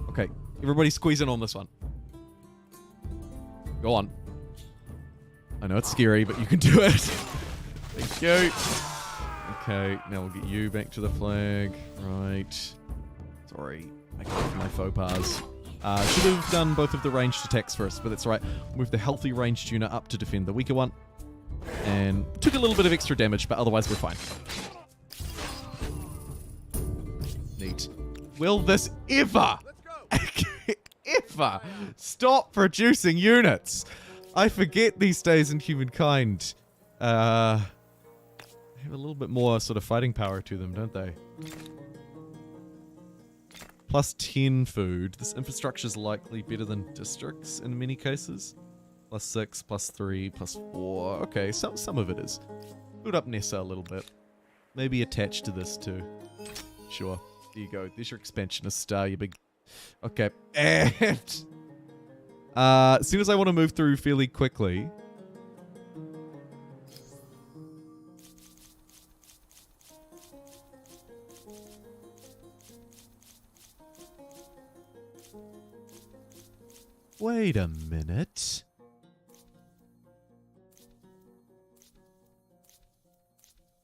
Okay, everybody squeeze in on this one. Go on. I know it's scary, but you can do it. Thank you. Okay, now we'll get you back to the flag. Right. Sorry, I got my faux pas. Should have done both of the ranged attacks first, but that's all right. Move the healthy ranged unit up to defend the weaker one. And took a little bit of extra damage, but otherwise we're fine. Neat. Will this ever, ever stop producing units? I forget these days in humankind. They have a little bit more sort of fighting power to them, don't they? Plus 10 food. This infrastructure is likely better than districts in many cases. Plus 6, plus 3, plus 4. Okay, some of it is. Build up Nessa a little bit. Maybe attached to this too. Sure. There you go. There's your expansionist star, you big... Okay. And... as soon as I want to move through fairly quickly... Wait a minute.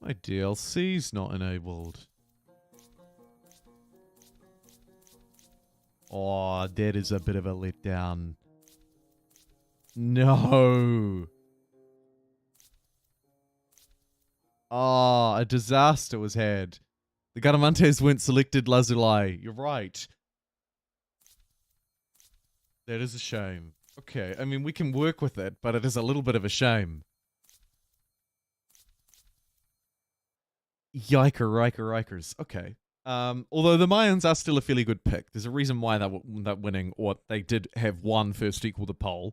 My DLC's not enabled. Oh, that is a bit of a letdown. No. Oh, a disaster was had. The Garamantes weren't selected, Lazuli. You're right. That is a shame. Okay, I mean, we can work with it, but it is a little bit of a shame. Yikers. Okay. Although the Mayans are still a fairly good pick. There's a reason why they were winning, or they did have one first equal to poll.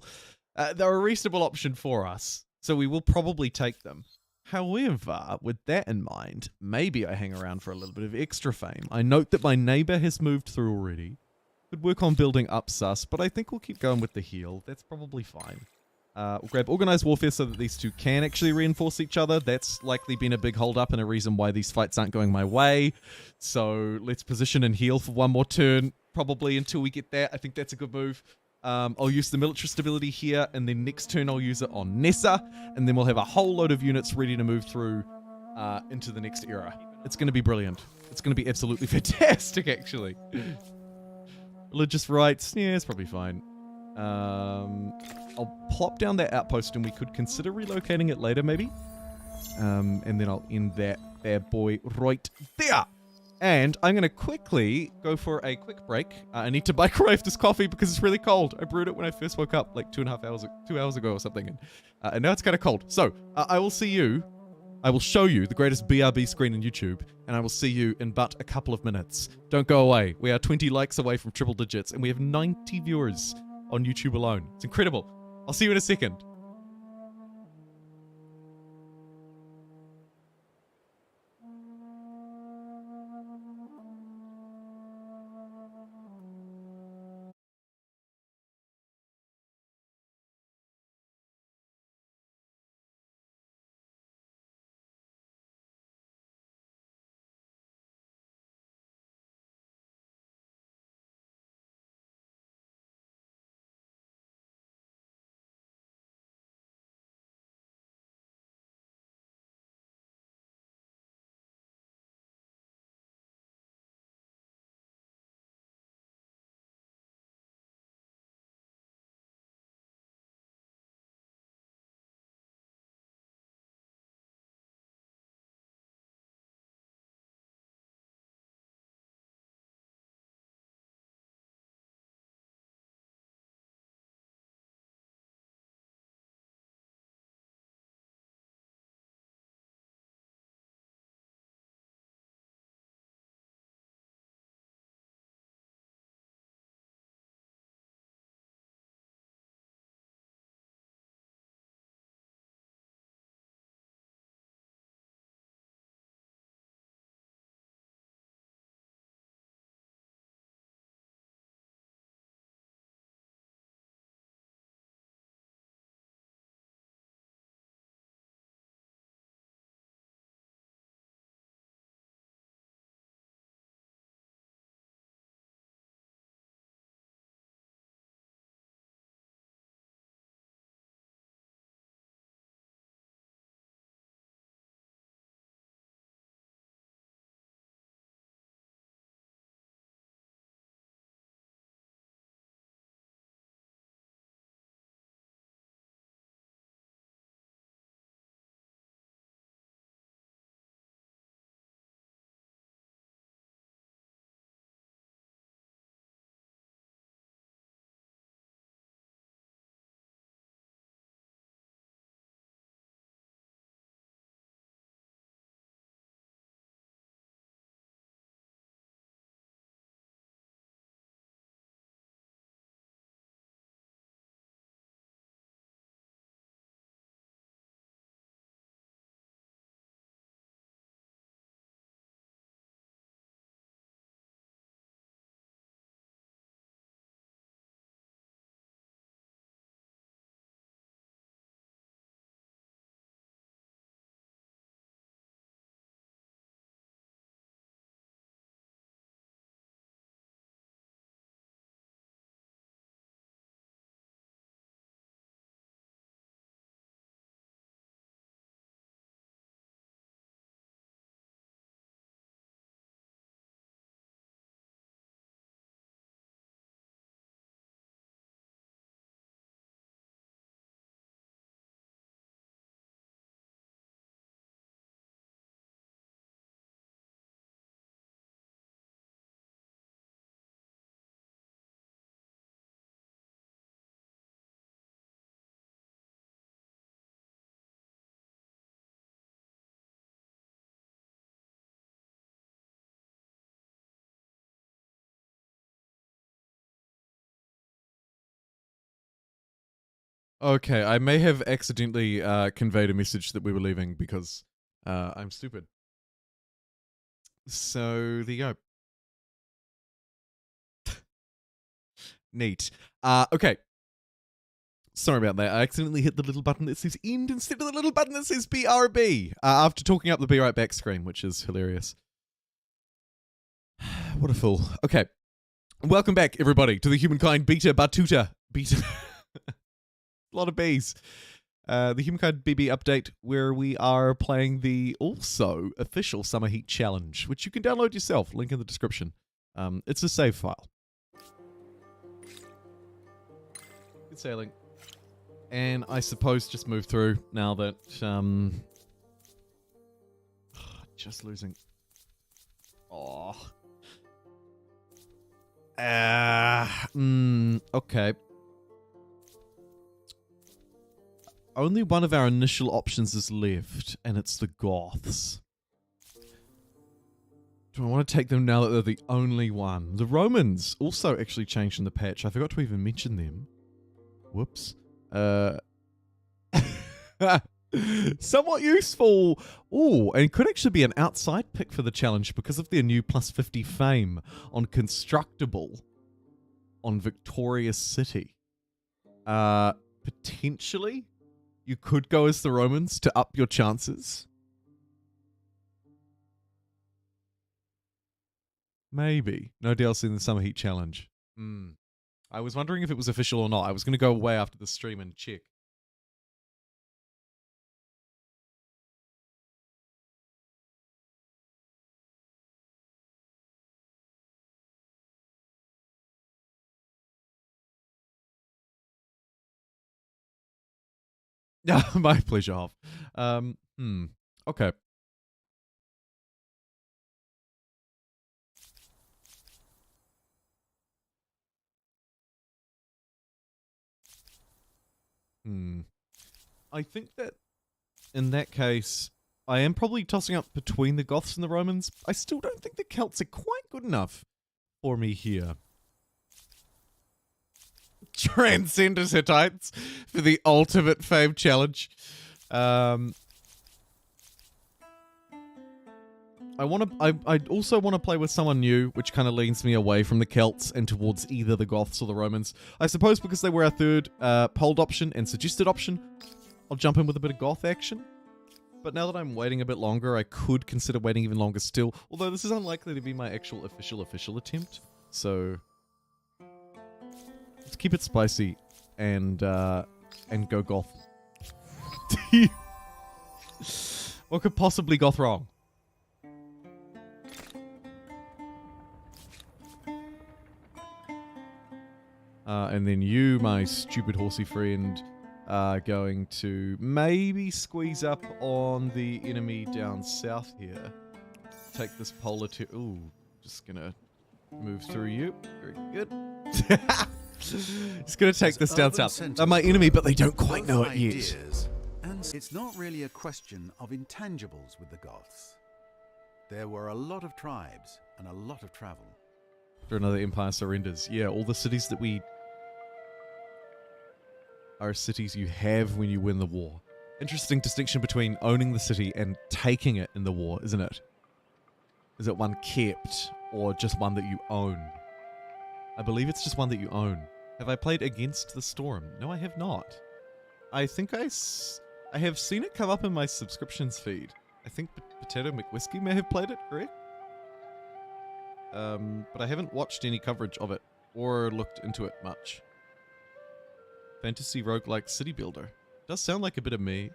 They're a reasonable option for us, so we will probably take them. However, with that in mind, maybe I hang around for a little bit of extra fame. I note that my neighbor has moved through already. Could work on building up sus, but I think we'll keep going with the heal. That's probably fine. We'll grab Organized Warfare so that these two can actually reinforce each other. That's likely been a big hold-up and a reason why these fights aren't going my way. So let's position and heal for one more turn, probably until we get that. I think that's a good move. I'll use the military stability here, and then next turn I'll use it on Nessa, and then we'll have a whole load of units ready to move through into the next era. It's going to be brilliant. It's going to be absolutely fantastic, actually. Religious rights, yeah, it's probably fine. I'll plop down that outpost and we could consider relocating it later, maybe. And then I'll end that bad boy right there. And I'm going to quickly go for a quick break. I need to microwave this coffee because it's really cold. I brewed it when I first woke up like 2 hours ago or something. And now it's kind of cold. So I will see you. I will show you the greatest BRB screen on YouTube, and I will see you in but a couple of minutes. Don't go away. We are 20 likes away from triple digits, and we have 90 viewers on YouTube alone. It's incredible. I'll see you in a second. Okay, I may have accidentally conveyed a message that we were leaving because I'm stupid. So there you go. Neat. Okay. Sorry about that. I accidentally hit the little button that says end instead of the little button that says BRB after talking up the Be Right Back screen, which is hilarious. What a fool. Okay. Welcome back, everybody, to the Humankind Battuta. A lot of B's. The Humankind BB update, where we are playing the also official Summer Heat Challenge, which you can download yourself. Link in the description. It's a save file. Good sailing. And I suppose just move through now that just losing. Oh. Okay. Only one of our initial options is left, and it's the Goths. Do I want to take them now that they're the only one? The Romans also actually changed in the patch. I forgot to even mention them. Whoops. Somewhat useful. Oh, and could actually be an outside pick for the challenge because of their new +50 fame on Constructible on Victorious City. Potentially, you could go as the Romans to up your chances. Maybe. No DLC in the Summer Heat Challenge. I was wondering if it was official or not. I was going to go away after the stream and check. My pleasure, Hoff. Okay. I think that in that case, I am probably tossing up between the Goths and the Romans. I still don't think the Celts are quite good enough for me here. Transcend as Hittites for the ultimate fame challenge. I also want to play with someone new, which kind of leans me away from the Celts and towards either the Goths or the Romans. I suppose because they were our third polled option and suggested option, I'll jump in with a bit of Goth action. But now that I'm waiting a bit longer, I could consider waiting even longer still. Although this is unlikely to be my actual official attempt. So let's keep it spicy and go Goth. What could possibly Goth wrong? And then you, my stupid horsey friend, are going to maybe squeeze up on the enemy down south here. Take this polar to... Ooh, just gonna move through you. Very good. Just gonna take this down south. They're my enemy, but they don't quite know it yet. And it's not really a question of intangibles with the Goths. There were a lot of tribes and a lot of travel. After another empire surrenders. Yeah, all the cities that we... are cities you have when you win the war. Interesting distinction between owning the city and taking it in the war, isn't it? Is it one kept or just one that you own? I believe it's just one that you own. Have I played Against the Storm? No, I have not. I think I have seen it come up in my subscriptions feed. I think Potato McWhiskey may have played it, correct? But I haven't watched any coverage of it or looked into it much. Fantasy roguelike city builder. Does sound like a bit of me.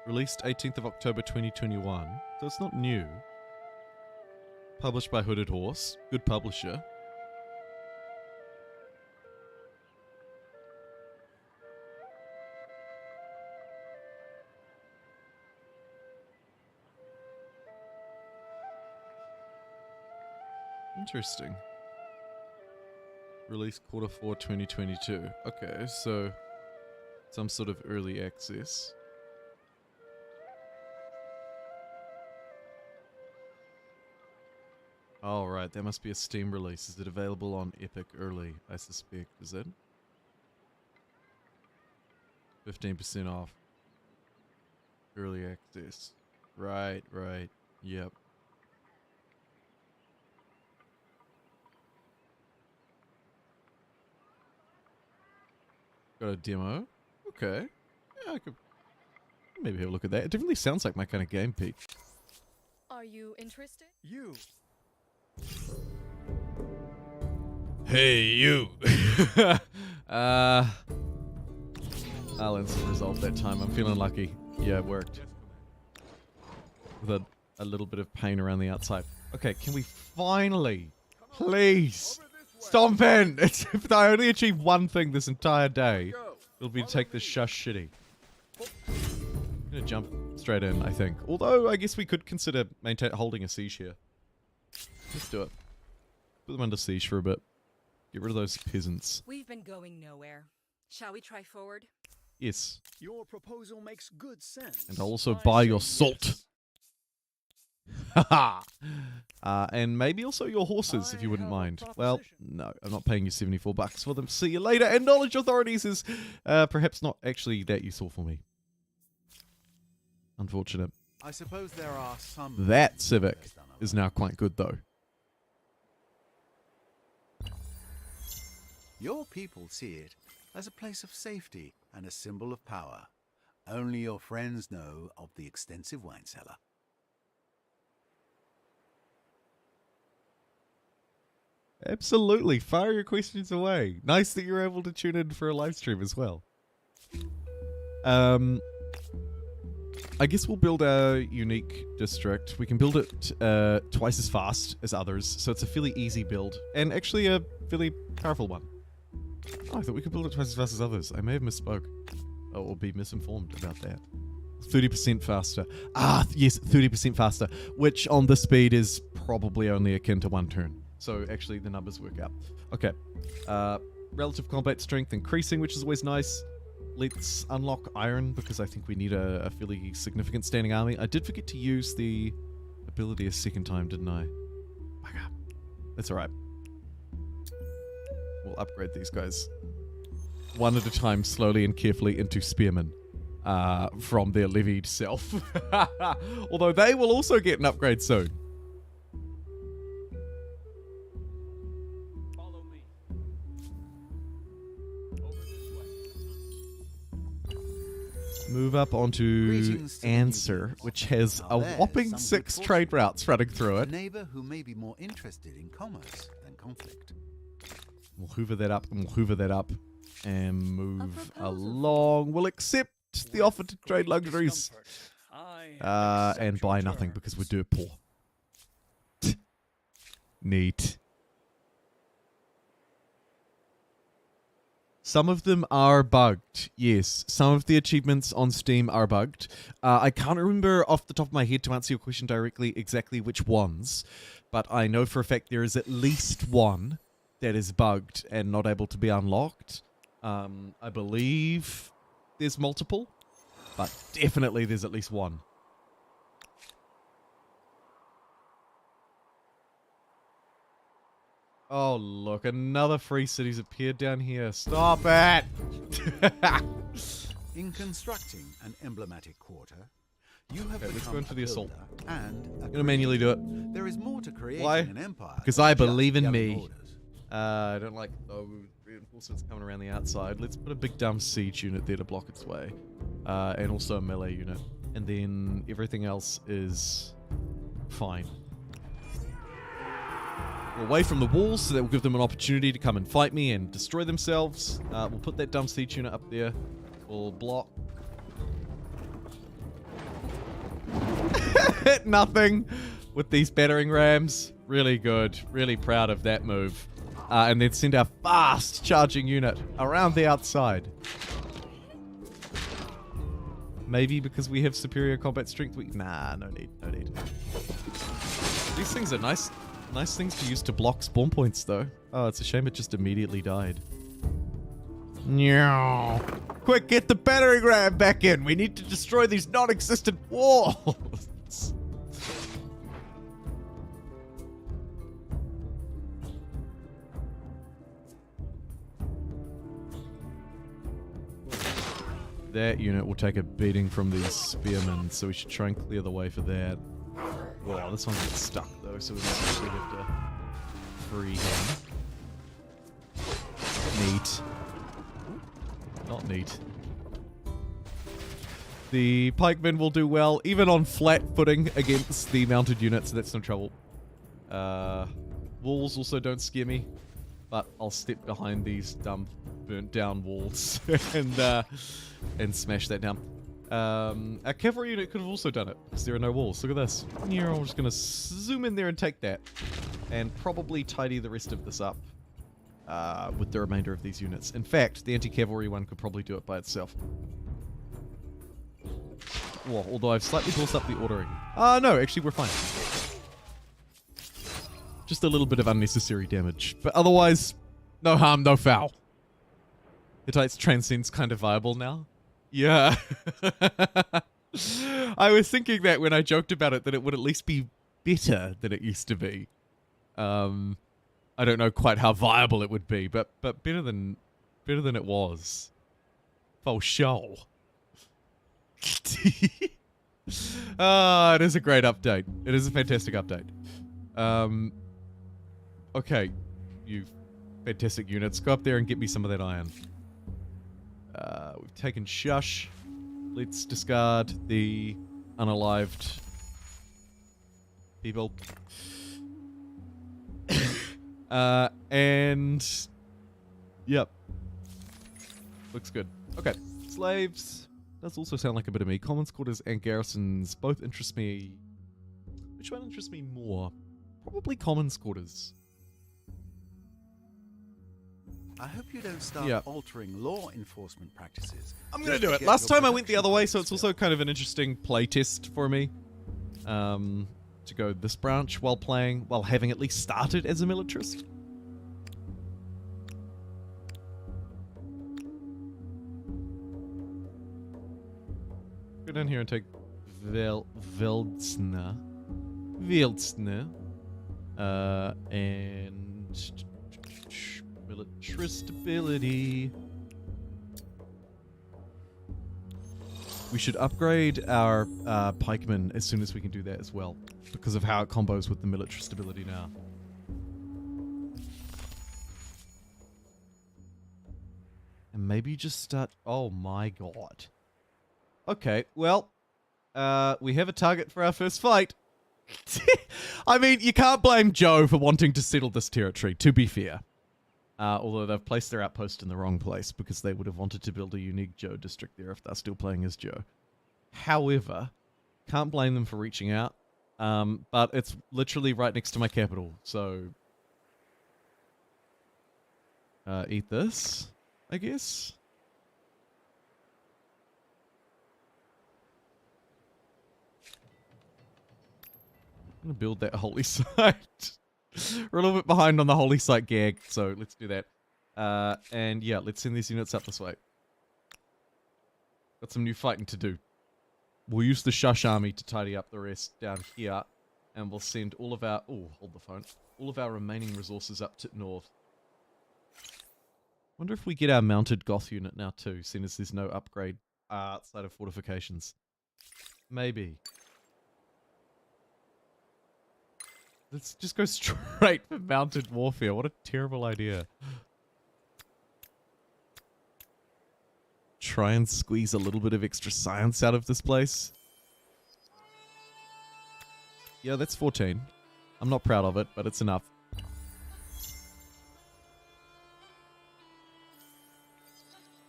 Released 18th of October 2021, so it's not new. Published by Hooded Horse. Good publisher. Interesting. Release Q4 2022. Okay, so some sort of early access. Oh, right, that must be a Steam release. Is it available on Epic early, I suspect, is it? 15% off. Early access. Right. Yep. Got a demo. Okay. Yeah, I could maybe have a look at that. It definitely sounds like my kind of game, Pete. Are you interested? You. Hey, you. I'll instant resolve that time. I'm feeling lucky. Yeah, it worked. With a little bit of pain around the outside. Okay, can we finally, please, stomp in? It's, if I only achieve one thing this entire day, it'll be to take this shush shitty. I'm gonna jump straight in, I think. Although, I guess we could consider holding a siege here. Let's do it. Put them under siege for a bit. Get rid of those peasants. We've been going nowhere. Shall we try forward? Yes. Your proposal makes good sense. And I'll also I buy say your salt. yes. Haha. And maybe also your horses, if you I wouldn't have a mind. Well, proposition. no, I'm not paying you $74 for them. See you later. And knowledge authorities is perhaps not actually that useful for me. Unfortunate. I suppose there are some. That Civic progress done is along. now quite good, though. Your people see it as a place of safety and a symbol of power. Only your friends know of the extensive wine cellar. Absolutely. Fire your questions away. Nice that you're able to tune in for a live stream as well. I guess we'll build a unique district. We can build it twice as fast as others, so it's a fairly easy build. And actually a fairly powerful one. Oh, I thought we could build it twice as fast as others. I may have misspoke. Or be misinformed about that. 30% faster. Ah, yes, 30% faster. Which on this speed is probably only akin to 1 turn. So actually the numbers work out. Okay. Relative combat strength increasing, which is always nice. Let's unlock iron because I think we need a fairly significant standing army. I did forget to use the ability a second time, didn't I? Bugger. That's alright. We'll upgrade these guys one at a time, slowly and carefully, into spearmen from their levied self. Although they will also get an upgrade soon. Follow me. Over this way. Move up onto Greetings to the Answer, newbies. which has Are a there whopping some 6 good trade fortune? routes running through A it. neighbor who may be more interested in commerce than conflict. We'll hoover that up, and we'll hoover that up, and move proposal. along. We'll accept the offer to trade Great luxuries, discomfort, I have and exceptional buy nothing terms. because we're dirt poor. Neat. Some of them are bugged, yes. Some of the achievements on Steam are bugged. I can't remember off the top of my head to answer your question directly exactly which ones, but I know for a fact there is at least one that is bugged and not able to be unlocked. I believe there's multiple, but definitely there's at least one. Oh, look, another free city's appeared down here. Stop it! In constructing an emblematic quarter, you have Okay, let's become go into a the assault. builder and a I'm gonna manually do it. creator. There is more to creating Why? an empire. Because than I just believe in yelling me. orders. I don't like those reinforcements coming around the outside. Let's put a big dumb siege unit there to block its way. And also a melee unit. And then everything else is fine. We're away from the walls, so that will give them an opportunity to come and fight me and destroy themselves. We'll put that dumb siege unit up there. We'll block. Hit nothing with these battering rams. Really good. Really proud of that move. And then send our fast charging unit around the outside. Maybe because we have superior combat strength. Nah, no need. No need. These things are nice things to use to block spawn points, though. Oh, it's a shame it just immediately died. Meow. Quick, get the battering ram back in. We need to destroy these non-existent walls. That unit will take a beating from these spearmen, so we should try and clear the way for that. Whoa, this one's stuck though, so we might actually have to free him. Neat. Not neat. The pikemen will do well, even on flat footing against the mounted units, so that's no trouble. Walls also don't scare me, but I'll step behind these dumb burnt down walls and smash that down. Our cavalry unit could have also done it, because there are no walls. Look at this. Here, I'm just going to zoom in there and take that, and probably tidy the rest of this up with the remainder of these units. In fact, the anti-cavalry one could probably do it by itself. Well, although I've slightly built up the ordering. No, actually we're fine. Just a little bit of unnecessary damage. But otherwise, no harm, no foul. Hittites Transcend's kind of viable now. Yeah. I was thinking that when I joked about it, that it would at least be better than it used to be. I don't know quite how viable it would be, but better than it was. For sure. It is a great update. It is a fantastic update. Okay, you fantastic units, go up there and get me some of that iron. We've taken Shush. Let's discard the unalived people. And yep, looks good. Okay, slaves. Does also sound like a bit of me. Commons quarters and garrisons both interest me. Which one interests me more? Probably commons quarters. I hope you don't start altering law enforcement practices. I'm going to do it. Last time I went the other way, so it's also kind of an interesting play test for me. To go this branch while having at least started as a militarist. Go down here and take Veldsna. And militarist ability. We should upgrade our pikemen as soon as we can do that as well, because of how it combos with the militarist ability now. And maybe just start... Oh my god. Okay, well, we have a target for our first fight. I mean, you can't blame Joe for wanting to settle this territory, to be fair. Although they've placed their outpost in the wrong place, because they would have wanted to build a unique Joe district there if they're still playing as Joe. However, can't blame them for reaching out. But it's literally right next to my capital, so... eat this, I guess? I'm gonna build that holy site. We're a little bit behind on the holy site gag, so let's do that. And yeah, let's send these units up this way. Got some new fighting to do. We'll use the Shush army to tidy up the rest down here, and we'll send all of our... Oh, hold the phone. All of our remaining resources up to north. Wonder if we get our mounted Goth unit now too, seeing as there's no upgrade outside of fortifications. Maybe. Let's just go straight for mounted warfare. What a terrible idea. Try and squeeze a little bit of extra science out of this place. Yeah, that's 14. I'm not proud of it, but it's enough.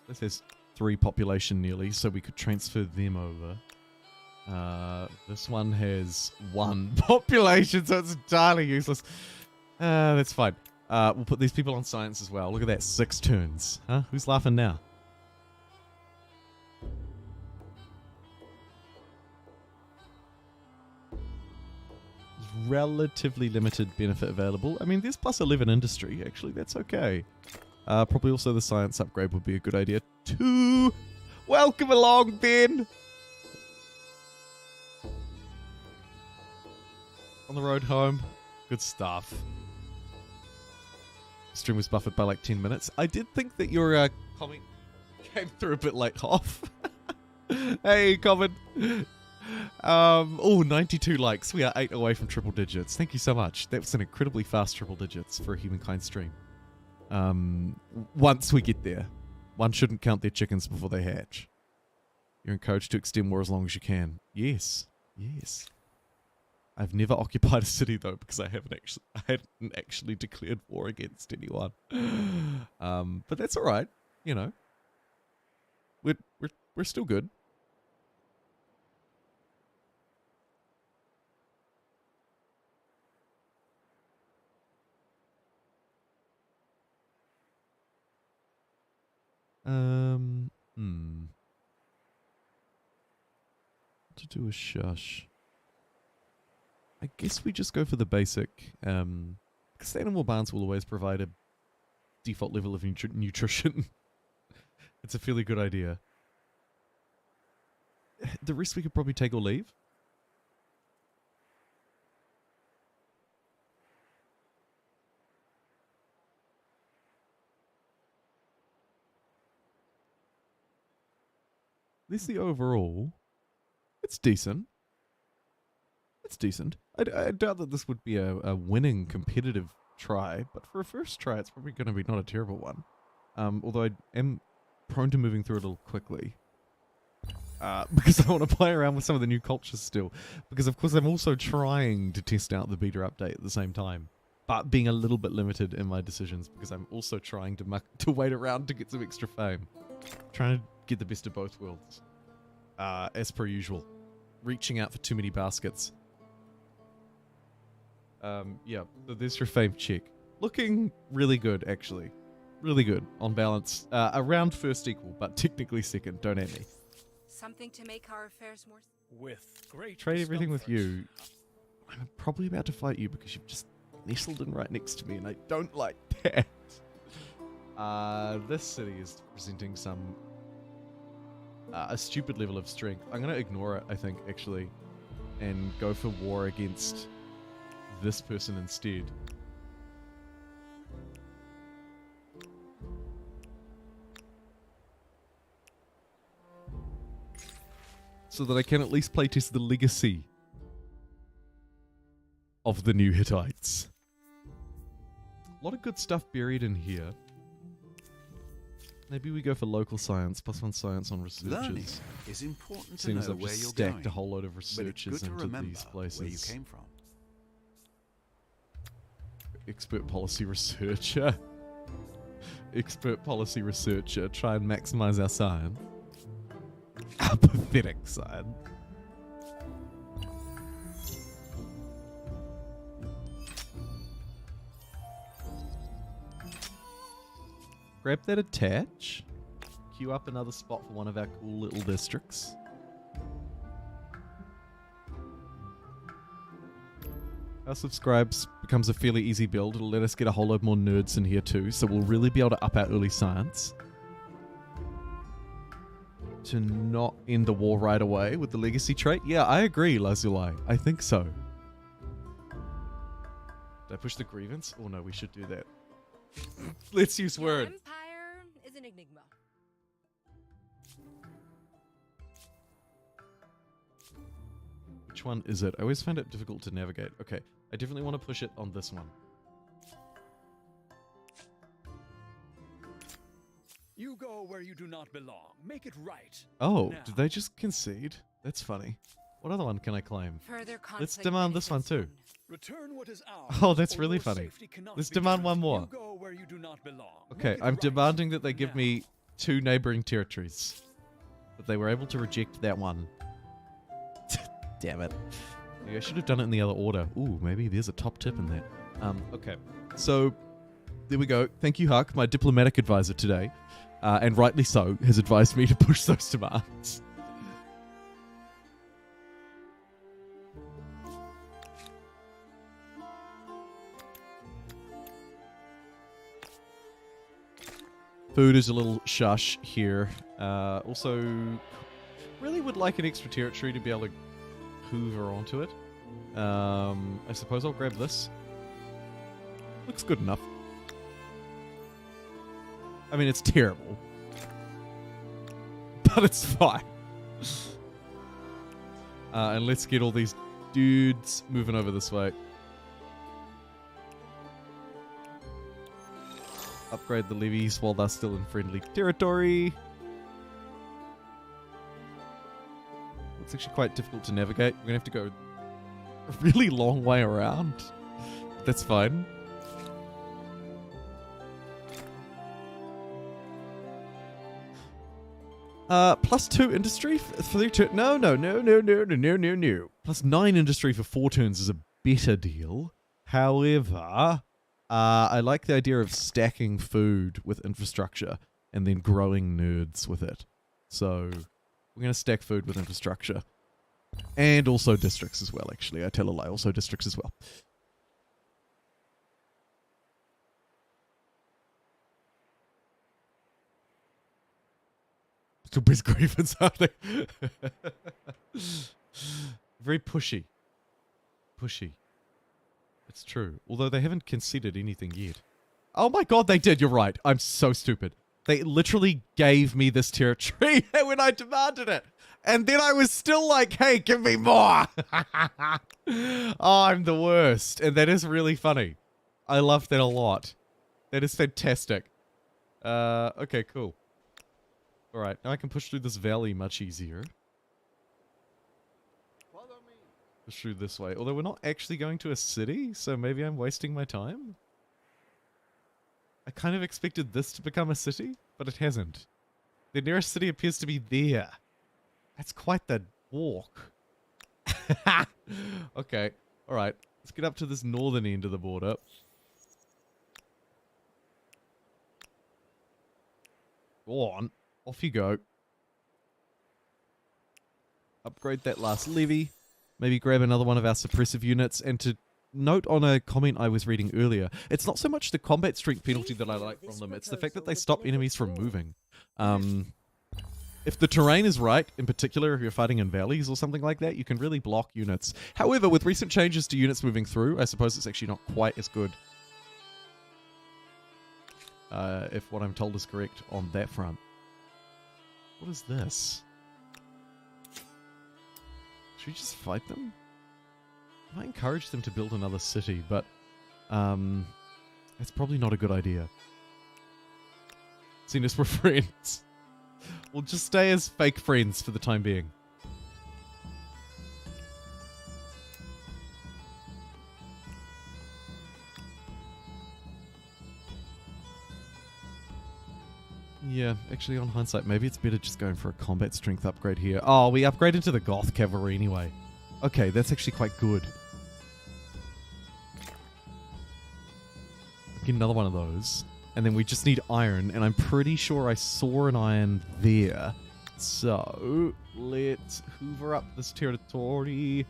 This has 3 population nearly, so we could transfer them over. This one has 1 population, so it's entirely useless. That's fine. We'll put these people on science as well. Look at that, 6 turns. Huh? Who's laughing now? Relatively limited benefit available. I mean, there's plus 11 industry, actually. That's okay. Probably also the science upgrade would be a good idea too. Welcome along, Ben! On the road home. Good stuff. Stream was buffered by like 10 minutes. I did think that your comment came through a bit late off. Hey, Common. 92 likes. We are 8 away from triple digits. Thank you so much. That was an incredibly fast triple digits for a Humankind stream. Once we get there, one shouldn't count their chickens before they hatch. You're encouraged to extend war as long as you can. Yes, yes. I've never occupied a city though because I hadn't actually declared war against anyone. But that's all right. You know, we're still good. To do a shush. I guess we just go for the basic, because animal barns will always provide a default level of nutrition. It's a fairly good idea. The rest we could probably take or leave. This is the overall. It's decent. It's decent. I doubt that this would be a winning competitive try, but for a first try, it's probably going to be not a terrible one. Although I am prone to moving through it a little quickly. Because I want to play around with some of the new cultures still. Because of course I'm also trying to test out the beta update at the same time. But being a little bit limited in my decisions because I'm also trying to wait around to get some extra fame. Trying to get the best of both worlds. As per usual. Reaching out for too many baskets. Yeah, so there's your fame check. Looking really good, actually. Really good, on balance. Around first equal, but technically second. Don't at me. Something to make our affairs more... With great Trade everything with discomfort. you. I'm probably about to fight you because you've just nestled in right next to me, and I don't like that. This city is presenting some... a stupid level of strength. I'm going to ignore it, I think, actually, and go for war against this person instead. So that I can at least playtest the legacy of the new Hittites. A lot of good stuff buried in here. Maybe we go for local science, +1 science on Learning researchers. is important to Seeing as know I've where just you're stacked going, a whole load of but it's researchers good to into remember these where you places. came from. Expert policy researcher. Expert policy researcher. Try and maximize our science. Our pathetic science. Grab that attach. Queue up another spot for one of our cool little districts. Our subscribes becomes a fairly easy build. It'll let us get a whole load more nerds in here too, so we'll really be able to up our early science. To not end the war right away with the legacy trait? Yeah, I agree, Lazuli. I think so. Did I push the grievance? Oh no, we should do that. Let's use Your word. empire is an enigma. Which one is it? I always find it difficult to navigate. Okay, I definitely want to push it on this one. You go where you do not belong. Make it right. Oh, Now. did they just concede? That's funny. What other one can I claim? Further conflict Let's demand this one benefits too. Return what is ours. Oh, that's or really your funny. safety cannot Let's be demand guaranteed. one more. You go where you do not belong. Okay, Make it I'm right. demanding that they give Now. me 2 neighboring territories. But they were able to reject that one. Damn it. Maybe I should have done it in the other order. Ooh, maybe there's a top tip in that. Okay. So, there we go. Thank you, Huck, my diplomatic advisor today. And rightly so, has advised me to push those demands. Food is a little shush here. Also, really would like an extra territory to be able to hoover onto it. I suppose I'll grab this. Looks good enough. I mean, it's terrible. But it's fine. And let's get all these dudes moving over this way. Upgrade the levies while they're still in friendly territory. It's actually quite difficult to navigate. We're going to have to go a really long way around. That's fine. +2 industry for 3 turns. No. +9 industry for 4 turns is a better deal. However, I like the idea of stacking food with infrastructure and then growing nerds with it. So we're going to stack food with infrastructure. And also districts as well, actually. I tell a lie. Also districts as well. Still best grievance, aren't they? Very pushy. Pushy. It's true. Although they haven't conceded anything yet. Oh my god, they did. You're right. I'm so stupid. They literally gave me this territory when I demanded it. And then I was still like, hey, give me more. Oh, I'm the worst. And that is really funny. I love that a lot. That is fantastic. Okay, cool. Alright, now I can push through this valley much easier. Push through this way. Although we're not actually going to a city, so maybe I'm wasting my time? I kind of expected this to become a city, but it hasn't. The nearest city appears to be there. That's quite the walk. Okay, alright. Let's get up to this northern end of the border. Go on. Off you go. Upgrade that last levy. Maybe grab another one of our suppressive units. And to note on a comment I was reading earlier, it's not so much the combat strength penalty that I like from them, it's the fact that they stop enemies from moving. If the terrain is right, in particular if you're fighting in valleys or something like that, you can really block units. However, with recent changes to units moving through, I suppose it's actually not quite as good. If what I'm told is correct on that front. What is this? Should we just fight them? I might encourage them to build another city, but it's probably not a good idea. Seeing as we're friends. We'll just stay as fake friends for the time being. Yeah, actually on hindsight, maybe it's better just going for a combat strength upgrade here. Oh, we upgraded to the Goth cavalry anyway. Okay, that's actually quite good. Get another one of those. And then we just need iron, and I'm pretty sure I saw an iron there. So, let's hoover up this territory.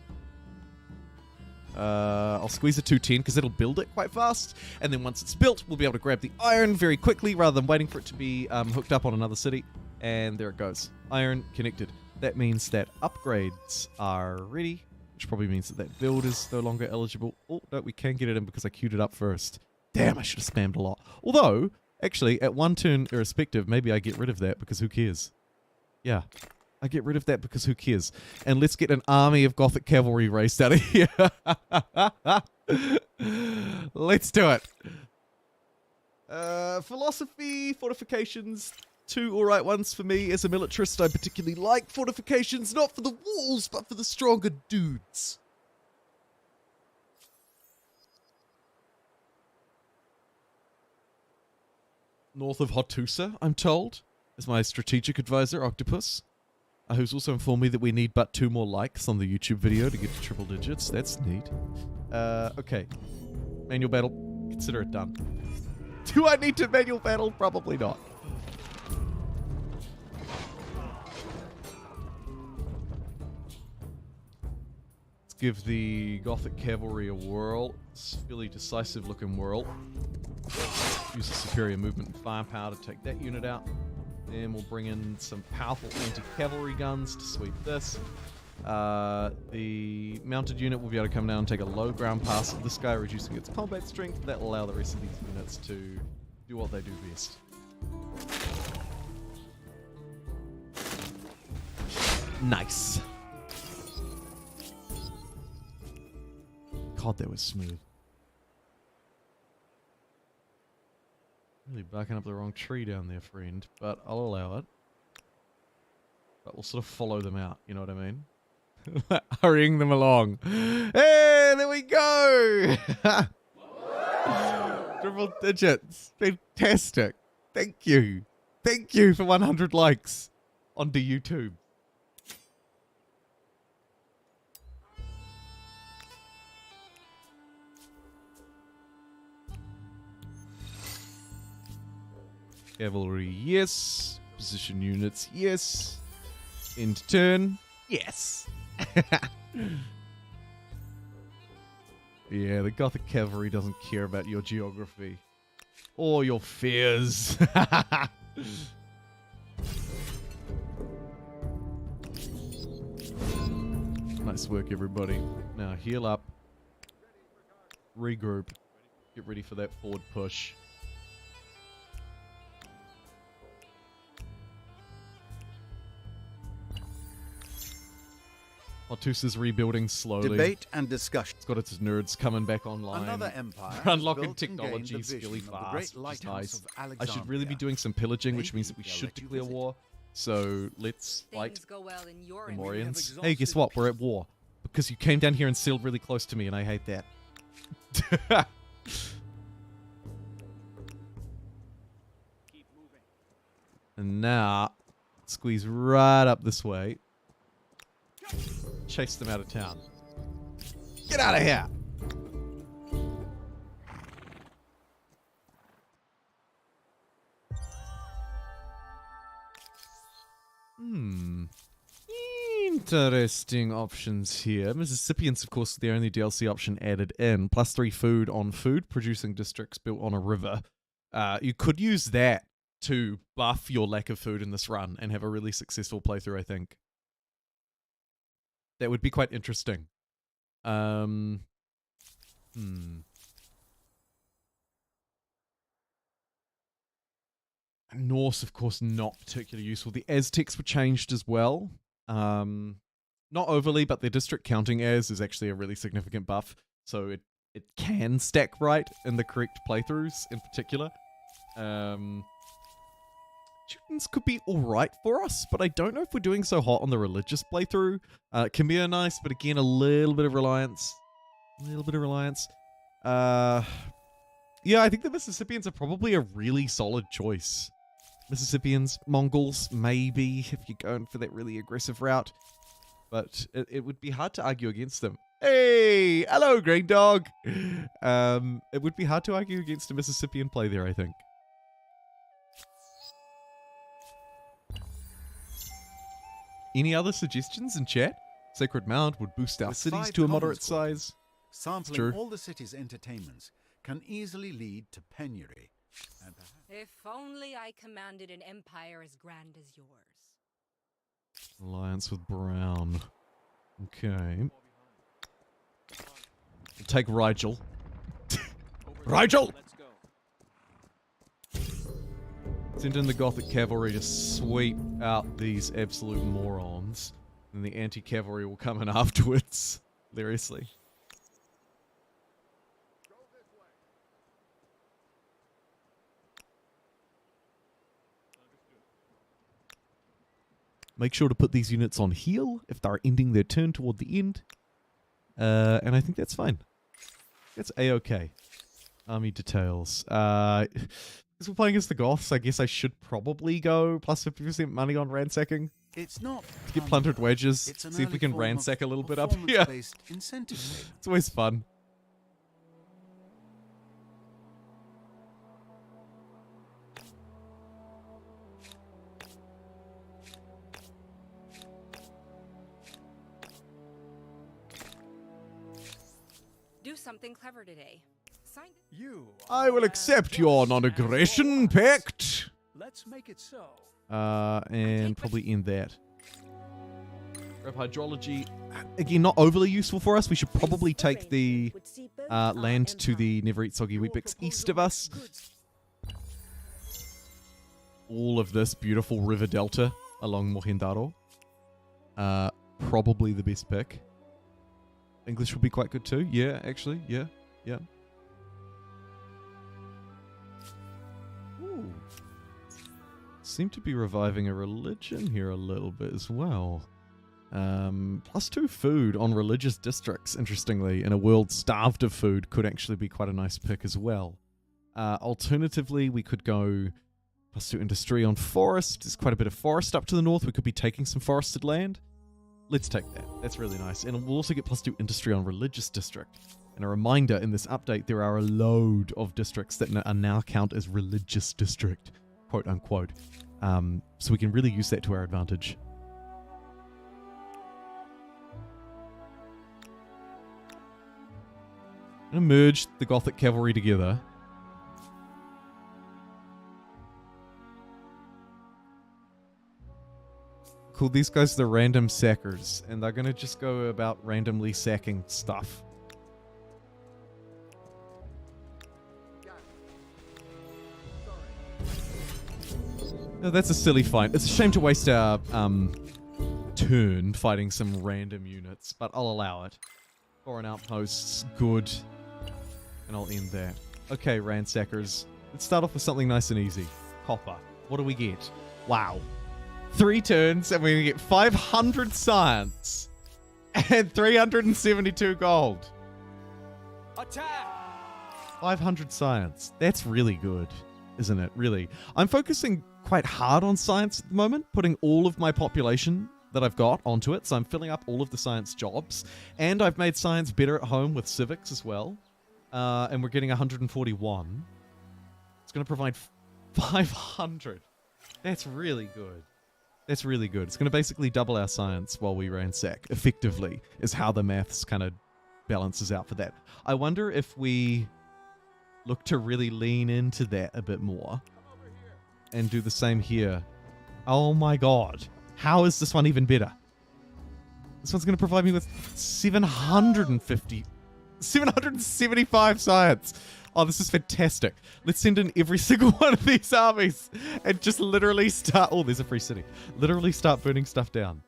I'll squeeze a 210 because it'll build it quite fast. And then once it's built, we'll be able to grab the iron very quickly rather than waiting for it to be hooked up on another city. And there it goes. Iron connected. That means that upgrades are ready, which probably means that that build is no longer eligible. Oh, no, we can get it in because I queued it up first. Damn, I should have spammed a lot. Although, actually, at one turn irrespective, maybe I get rid of that because who cares? Yeah. I get rid of that because who cares? And let's get an army of Gothic cavalry raced out of here. Let's do it. Philosophy, fortifications, 2 alright ones for me. As a militarist, I particularly like fortifications, not for the walls, but for the stronger dudes. North of Hattusa, I'm told, is my strategic advisor, Octopus. Who's also informed me that we need but 2 more likes on the YouTube video to get to triple digits. That's neat. Okay. Manual battle. Consider it done. Do I need to manual battle? Probably not. Let's give the Gothic cavalry a whirl. It's a fairly decisive looking whirl. Use a superior movement and firepower to take that unit out. Then we'll bring in some powerful anti-cavalry guns to sweep this. The mounted unit will be able to come down and take a low ground pass at this guy, reducing its combat strength. That will allow the rest of these units to do what they do best. Nice. God, that was smooth. Really backing up the wrong tree down there, friend. But I'll allow it. But we'll sort of follow them out, you know what I mean? Hurrying them along. Hey, there we go! Triple digits. Fantastic. Thank you. Thank you for 100 likes onto YouTube. Cavalry, yes. Position units, yes. End turn, yes. Yeah, the Gothic cavalry doesn't care about your geography or your fears. Nice work, everybody. Now heal up, regroup, get ready for that forward push. Otusa's rebuilding slowly. Debate and discussion. It's got its nerds coming back online. Another empire Unlocking built and gained technology the vision really of the fast, great which is lighthouse nice. of I should really be Alexandria. doing some pillaging, which means that we Maybe should they'll let you declare visit. war. So let's fight Things go well in your the area. Morians. have Hey, guess what? We're at war. Because you came down here and settled really close to me, and I hate that. Keep moving. And now, squeeze right up this way. Chase them out of town. Get out of here! Interesting options here. Mississippians, of course, the only DLC option added in. +3 food on food, producing districts built on a river. You could use that to buff your lack of food in this run and have a really successful playthrough, I think. That would be quite interesting. Norse, of course, not particularly useful. The Aztecs were changed as well. Not overly, but their district counting as is actually a really significant buff. So it can stack right in the correct playthroughs in particular. Students could be alright for us, but I don't know if we're doing so hot on the religious playthrough. Can be nice, but again, a little bit of reliance. Yeah, I think the Mississippians are probably a really solid choice. Mississippians, Mongols, maybe, if you're going for that really aggressive route. But it would be hard to argue against them. Hey! Hello, Green Dog! It would be hard to argue against a Mississippian play there, I think. Any other suggestions in chat? Sacred Mound would boost our With cities 5 to a commons moderate quarters, size. Sampling true. all the city's entertainments can easily lead to penury. And perhaps If only I commanded an empire as grand as yours. Alliance with Brown. Okay. We'll take Rigel. Rigel! Let's go. Send in the Gothic cavalry to sweep out these absolute morons. And the anti-cavalry will come in afterwards. Hilariously. Make sure to put these units on heal if they're ending their turn toward the end. And I think that's fine. That's a-okay. Army details. Because we're playing against the Goths, I guess I should probably go plus 50% money on ransacking. it's not To get plundered wedges. It's an See if we early can form of ransack a little bit up here. performance-based incentive payment. It's always fun. Do something clever today. Sign You I will are accept your just non-aggression as always. pact. Let's make it so. And probably end that. Grab hydrology. Again, not overly useful for us. We should probably take the land to the Never Eat Soggy Wheat Bix east of us. All of this beautiful river delta along Mohenjo-daro. Probably the best pick. English would be quite good too. Yeah, actually. Yeah. Yeah. Ooh. Seem to be reviving a religion here a little bit as well. +2 food on religious districts, interestingly, in a world starved of food could actually be quite a nice pick as well. Alternatively, we could go +2 industry on forest. There's quite a bit of forest up to the north. We could be taking some forested land. Let's take that. That's really nice. And we'll also get +2 industry on religious district. And a reminder, in this update, there are a load of districts that are now count as religious district, quote unquote. So we can really use that to our advantage. I'm going to merge the Gothic cavalry together. Cool, these guys are the random sackers, and they're going to just go about randomly sacking stuff. No, that's a silly fight. It's a shame to waste our turn fighting some random units, but I'll allow it. Foreign outposts, good. And I'll end there. Okay, ransackers. Let's start off with something nice and easy. Copper. What do we get? Wow. 3 turns, and we're going to get 500 science and 372 gold. Attack! 500 science. That's really good, isn't it? Really. I'm focusing quite hard on science at the moment, putting all of my population that I've got onto it. So I'm filling up all of the science jobs, and I've made science better at home with civics as well. And we're getting 141. It's going to provide 500. That's really good. That's really good. It's going to basically double our science while we ransack, effectively, is how the maths kind of balances out for that. I wonder if we look to really lean into that a bit more and do the same here. Oh my god. How is this one even better? This one's going to provide me with 775 science. Oh, this is fantastic. Let's send in every single one of these armies and just literally start... Oh, there's a free city. Literally start burning stuff down.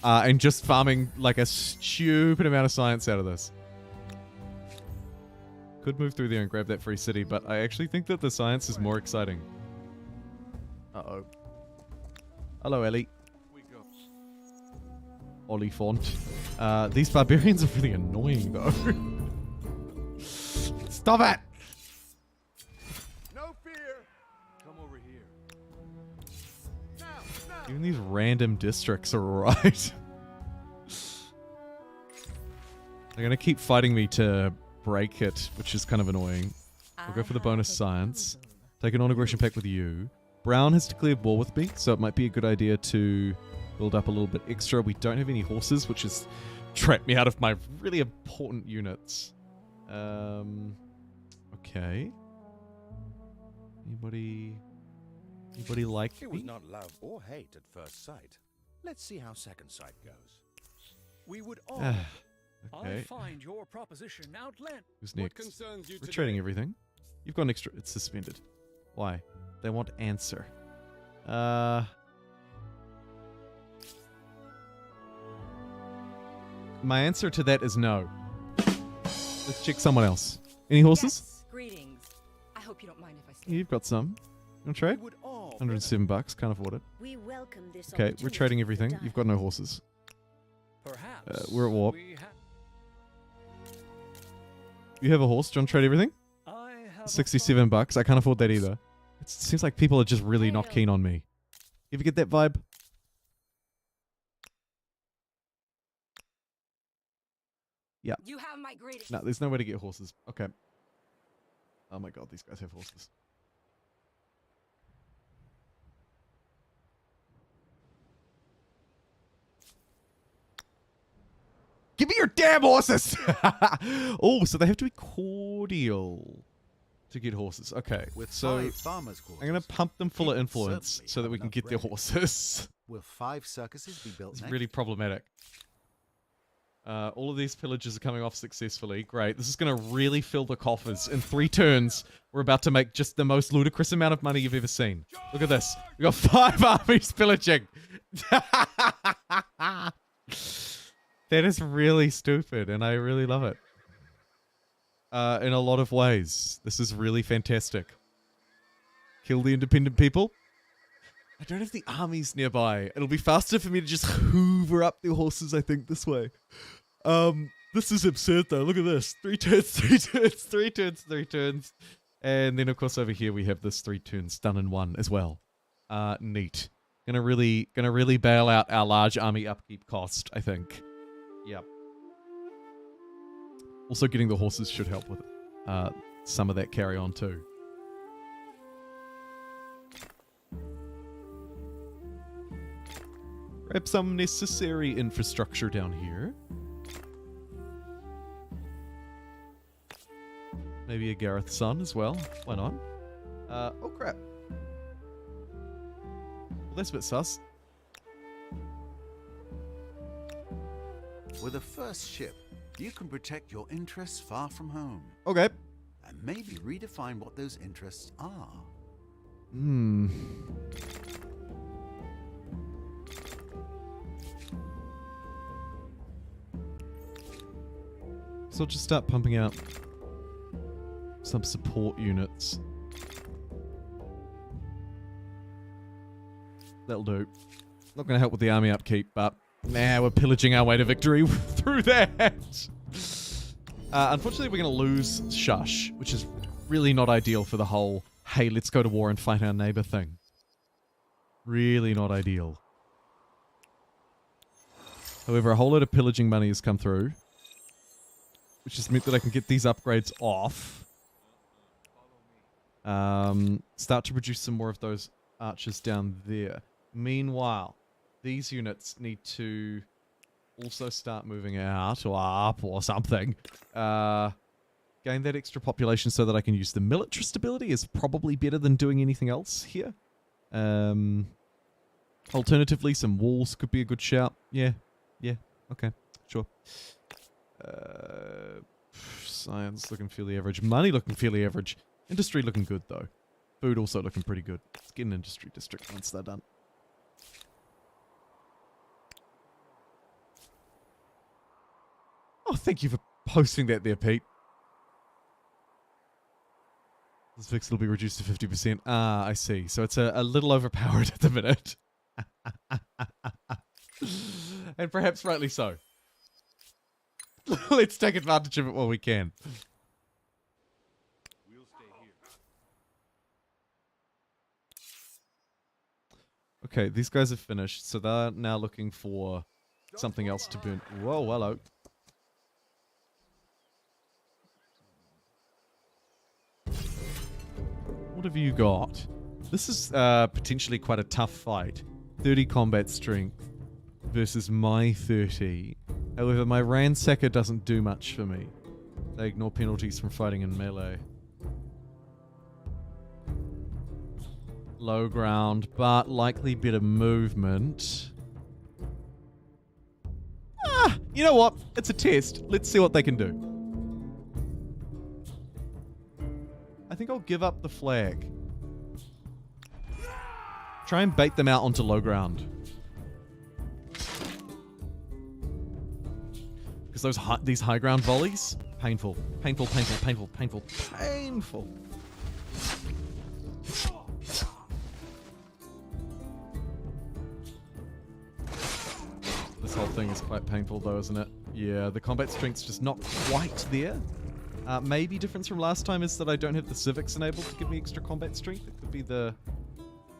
And just farming like a stupid amount of science out of this. Could move through there and grab that free city, but I actually think that the science is more exciting. Uh-oh. Hello, Ellie. Olifant. These barbarians are really annoying, though. Stop it! No fear. Come over here. Now. Even these random districts are alright. They're gonna keep fighting me to break it, which is kind of annoying. I'll go for the bonus science. Take a non-aggression pact with you. Brown has declared war with me, so it might be a good idea to build up a little bit extra. We don't have any horses, which has trapped me out of my really important units. Okay. Anybody like It me? was not love or hate at first sight. Let's see how second sight goes. We would all. Okay. I find your proposition outlandish. Who's next? We're trading everything. You've got an extra. It's suspended. Why? They want answer. My answer to that is no. Let's check someone else. Any horses? Yes, greetings. I hope you don't mind if I stay. Yeah, you've got some. You want to trade? We would all. 107 bucks. Can't afford it. We welcome this Okay, we're opportunity trading to everything. die. You've got no horses. Perhaps. We're at war. we ha- You have a horse. Do you want to trade everything? I have a 67 bucks. I can't afford that either. It seems like people are just really not keen on me. You ever get that vibe? Yeah. You have my greatest. No, there's no way to get horses. Okay. Oh my god, these guys have horses. Give me your damn horses! Oh, so they have to be cordial to get horses. Okay, With so 5 farmers' quarters, I'm going to pump them full of people influence certainly so that have we can enough get their bread. horses. Will 5 circuses be built It's next? really problematic. All of these pillages are coming off successfully. Great. This is going to really fill the coffers. In 3 turns, we're about to make just the most ludicrous amount of money you've ever seen. Look at this. We got 5 armies pillaging. That is really stupid, and I really love it. In a lot of ways. This is really fantastic. Kill the independent people. I don't have the armies nearby. It'll be faster for me to just hoover up the horses, I think, this way. This is absurd, though. Look at this. 3 turns, 3 turns, 3 turns, 3 turns. And then, of course, over here we have this 3 turns done in 1 as well. Neat. Gonna really bail out our large army upkeep cost, I think. Yep. Also, getting the horses should help with some of that carry on too. Grab some necessary infrastructure down here. Maybe a Gareth Sun as well. Why not? Oh crap. Well, that's a bit sus. With a first ship, you can protect your interests far from home. Okay. And maybe redefine what those interests are. So I'll just start pumping out some support units. That'll do. Not going to help with the army upkeep, but nah, we're pillaging our way to victory through that. Unfortunately, we're going to lose Shush, which is really not ideal for the whole, hey, let's go to war and fight our neighbor thing. Really not ideal. However, a whole lot of pillaging money has come through, which has meant that I can get these upgrades off. Start to produce some more of those archers down there. Meanwhile, these units need to also start moving out or up or something. Gain that extra population so that I can use the military stability is probably better than doing anything else here. Alternatively, some walls could be a good shout. Yeah, okay, sure. Science looking fairly average. Money looking fairly average. Industry looking good, though. Food also looking pretty good. Let's get an industry district once they're done. Oh, thank you for posting that there, Pete. This fix will be reduced to 50%. Ah, I see. So it's a little overpowered at the minute. And perhaps rightly so. Let's take advantage of it while we can. Okay, these guys have finished, so they're now looking for something else to burn. Whoa, hello. What have you got? This is potentially quite a tough fight. 30 combat strength versus my 30. However, my Ransacker doesn't do much for me. They ignore penalties from fighting in melee. Low ground, but likely better movement. Ah, you know what? It's a test. Let's see what they can do. I think I'll give up the flag. Try and bait them out onto low ground. Because these high ground volleys, painful. Painful, painful, painful, painful, painful. This whole thing is quite painful though, isn't it? Yeah, the combat strength's just not quite there. Maybe difference from last time is that I don't have the Civics enabled to give me extra combat strength. It could be the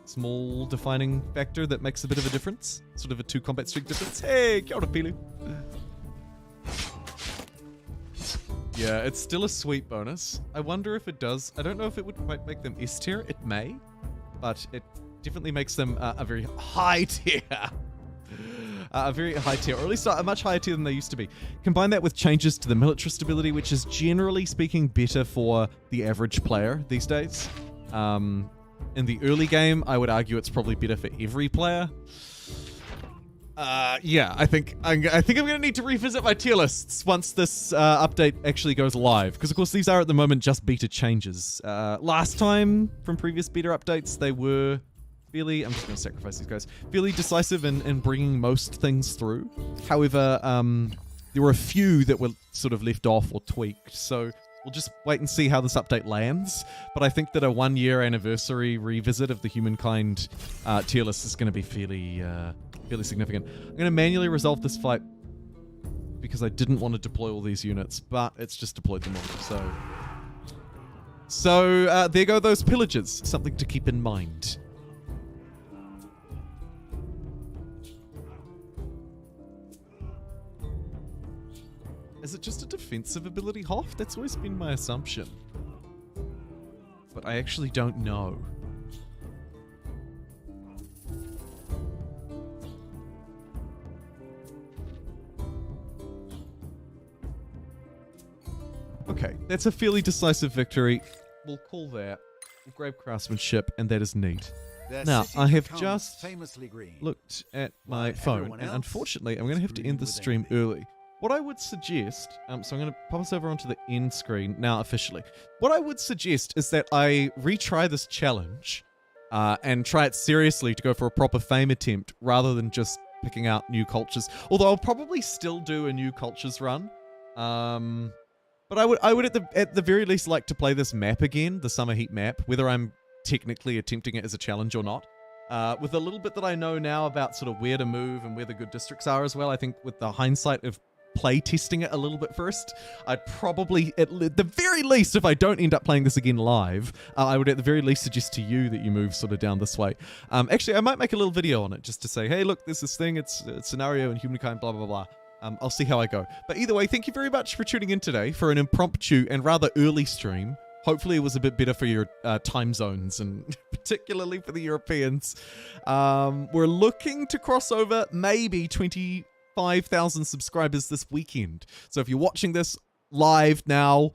small defining factor that makes a bit of a difference. Sort of a 2 combat strength difference. Hey, kia ora, Pilu. Yeah, it's still a sweep bonus. I wonder if it does. I don't know if it would quite make them S tier. It may, but it definitely makes them a very high tier. A very high tier, or at least a much higher tier than they used to be. Combine that with changes to the military stability, which is generally speaking better for the average player these days. In the early game, I would argue it's probably better for every player. Yeah, I think I'm gonna need to revisit my tier lists once this update actually goes live, because of course these are at the moment just beta changes. Last time from previous beta updates, they were fairly, I'm just going to sacrifice these guys, fairly decisive in bringing most things through. However, there were a few that were sort of left off or tweaked, so we'll just wait and see how this update lands. But I think that a 1-year anniversary revisit of the Humankind tier list is going to be fairly significant. I'm going to manually resolve this fight because I didn't want to deploy all these units, but it's just deployed them all. So there go those pillages. Something to keep in mind. Is it just a defensive ability, Hoff? That's always been my assumption. But I actually don't know. Okay, that's a fairly decisive victory. We'll call that. We'll grab craftsmanship, and that is neat. Their Now, city I have becomes just famously green. looked at my While phone, everyone and else unfortunately, I'm going to is have to green end the with stream envy. early. What I would suggest, so I'm going to pop us over onto the end screen now officially. What I would suggest is that I retry this challenge and try it seriously to go for a proper fame attempt rather than just picking out new cultures. Although I'll probably still do a new cultures run. But I would at the very least like to play this map again, the Summer Heat map, whether I'm technically attempting it as a challenge or not. With a little bit that I know now about sort of where to move and where the good districts are as well, I think with the hindsight of play testing it a little bit first, I'd probably, at the very least, if I don't end up playing this again live, I would at the very least suggest to you that you move sort of down this way. Actually, I might make a little video on it just to say, hey, look, there's this thing, it's a scenario in Humankind, blah, blah, blah. I'll see how I go. But either way, thank you very much for tuning in today for an impromptu and rather early stream. Hopefully it was a bit better for your time zones, and particularly for the Europeans. We're looking to cross over maybe 25,000 subscribers this weekend. So if you're watching this live now,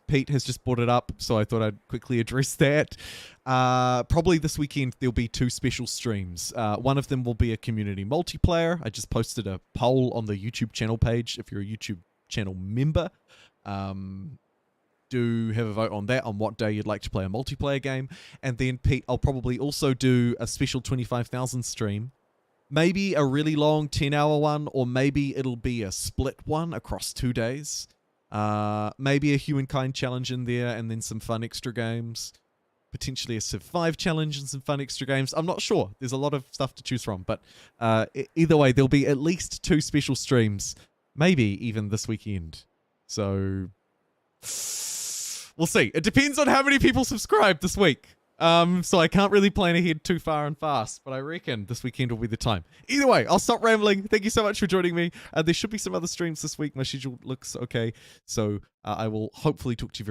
Pete has just brought it up, so I thought I'd quickly address that. Probably this weekend there'll be 2 special streams. One of them will be a community multiplayer. I just posted a poll on the YouTube channel page if you're a YouTube channel member. Do have a vote on that, on what day you'd like to play a multiplayer game. And then, Pete, I'll probably also do a special 25,000 stream. Maybe a really long 10-hour one, or maybe it'll be a split one across 2 days. Maybe a Humankind challenge in there, and then some fun extra games. Potentially a Civ 5 challenge and some fun extra games. I'm not sure. There's a lot of stuff to choose from. But either way, there'll be at least 2 special streams. Maybe even this weekend. So we'll see. It depends on how many people subscribe this week. So I can't really plan ahead too far and fast, but I reckon this weekend will be the time. Either way, I'll stop rambling. Thank you so much for joining me. There should be some other streams this week. My schedule looks okay. So I will hopefully talk to you very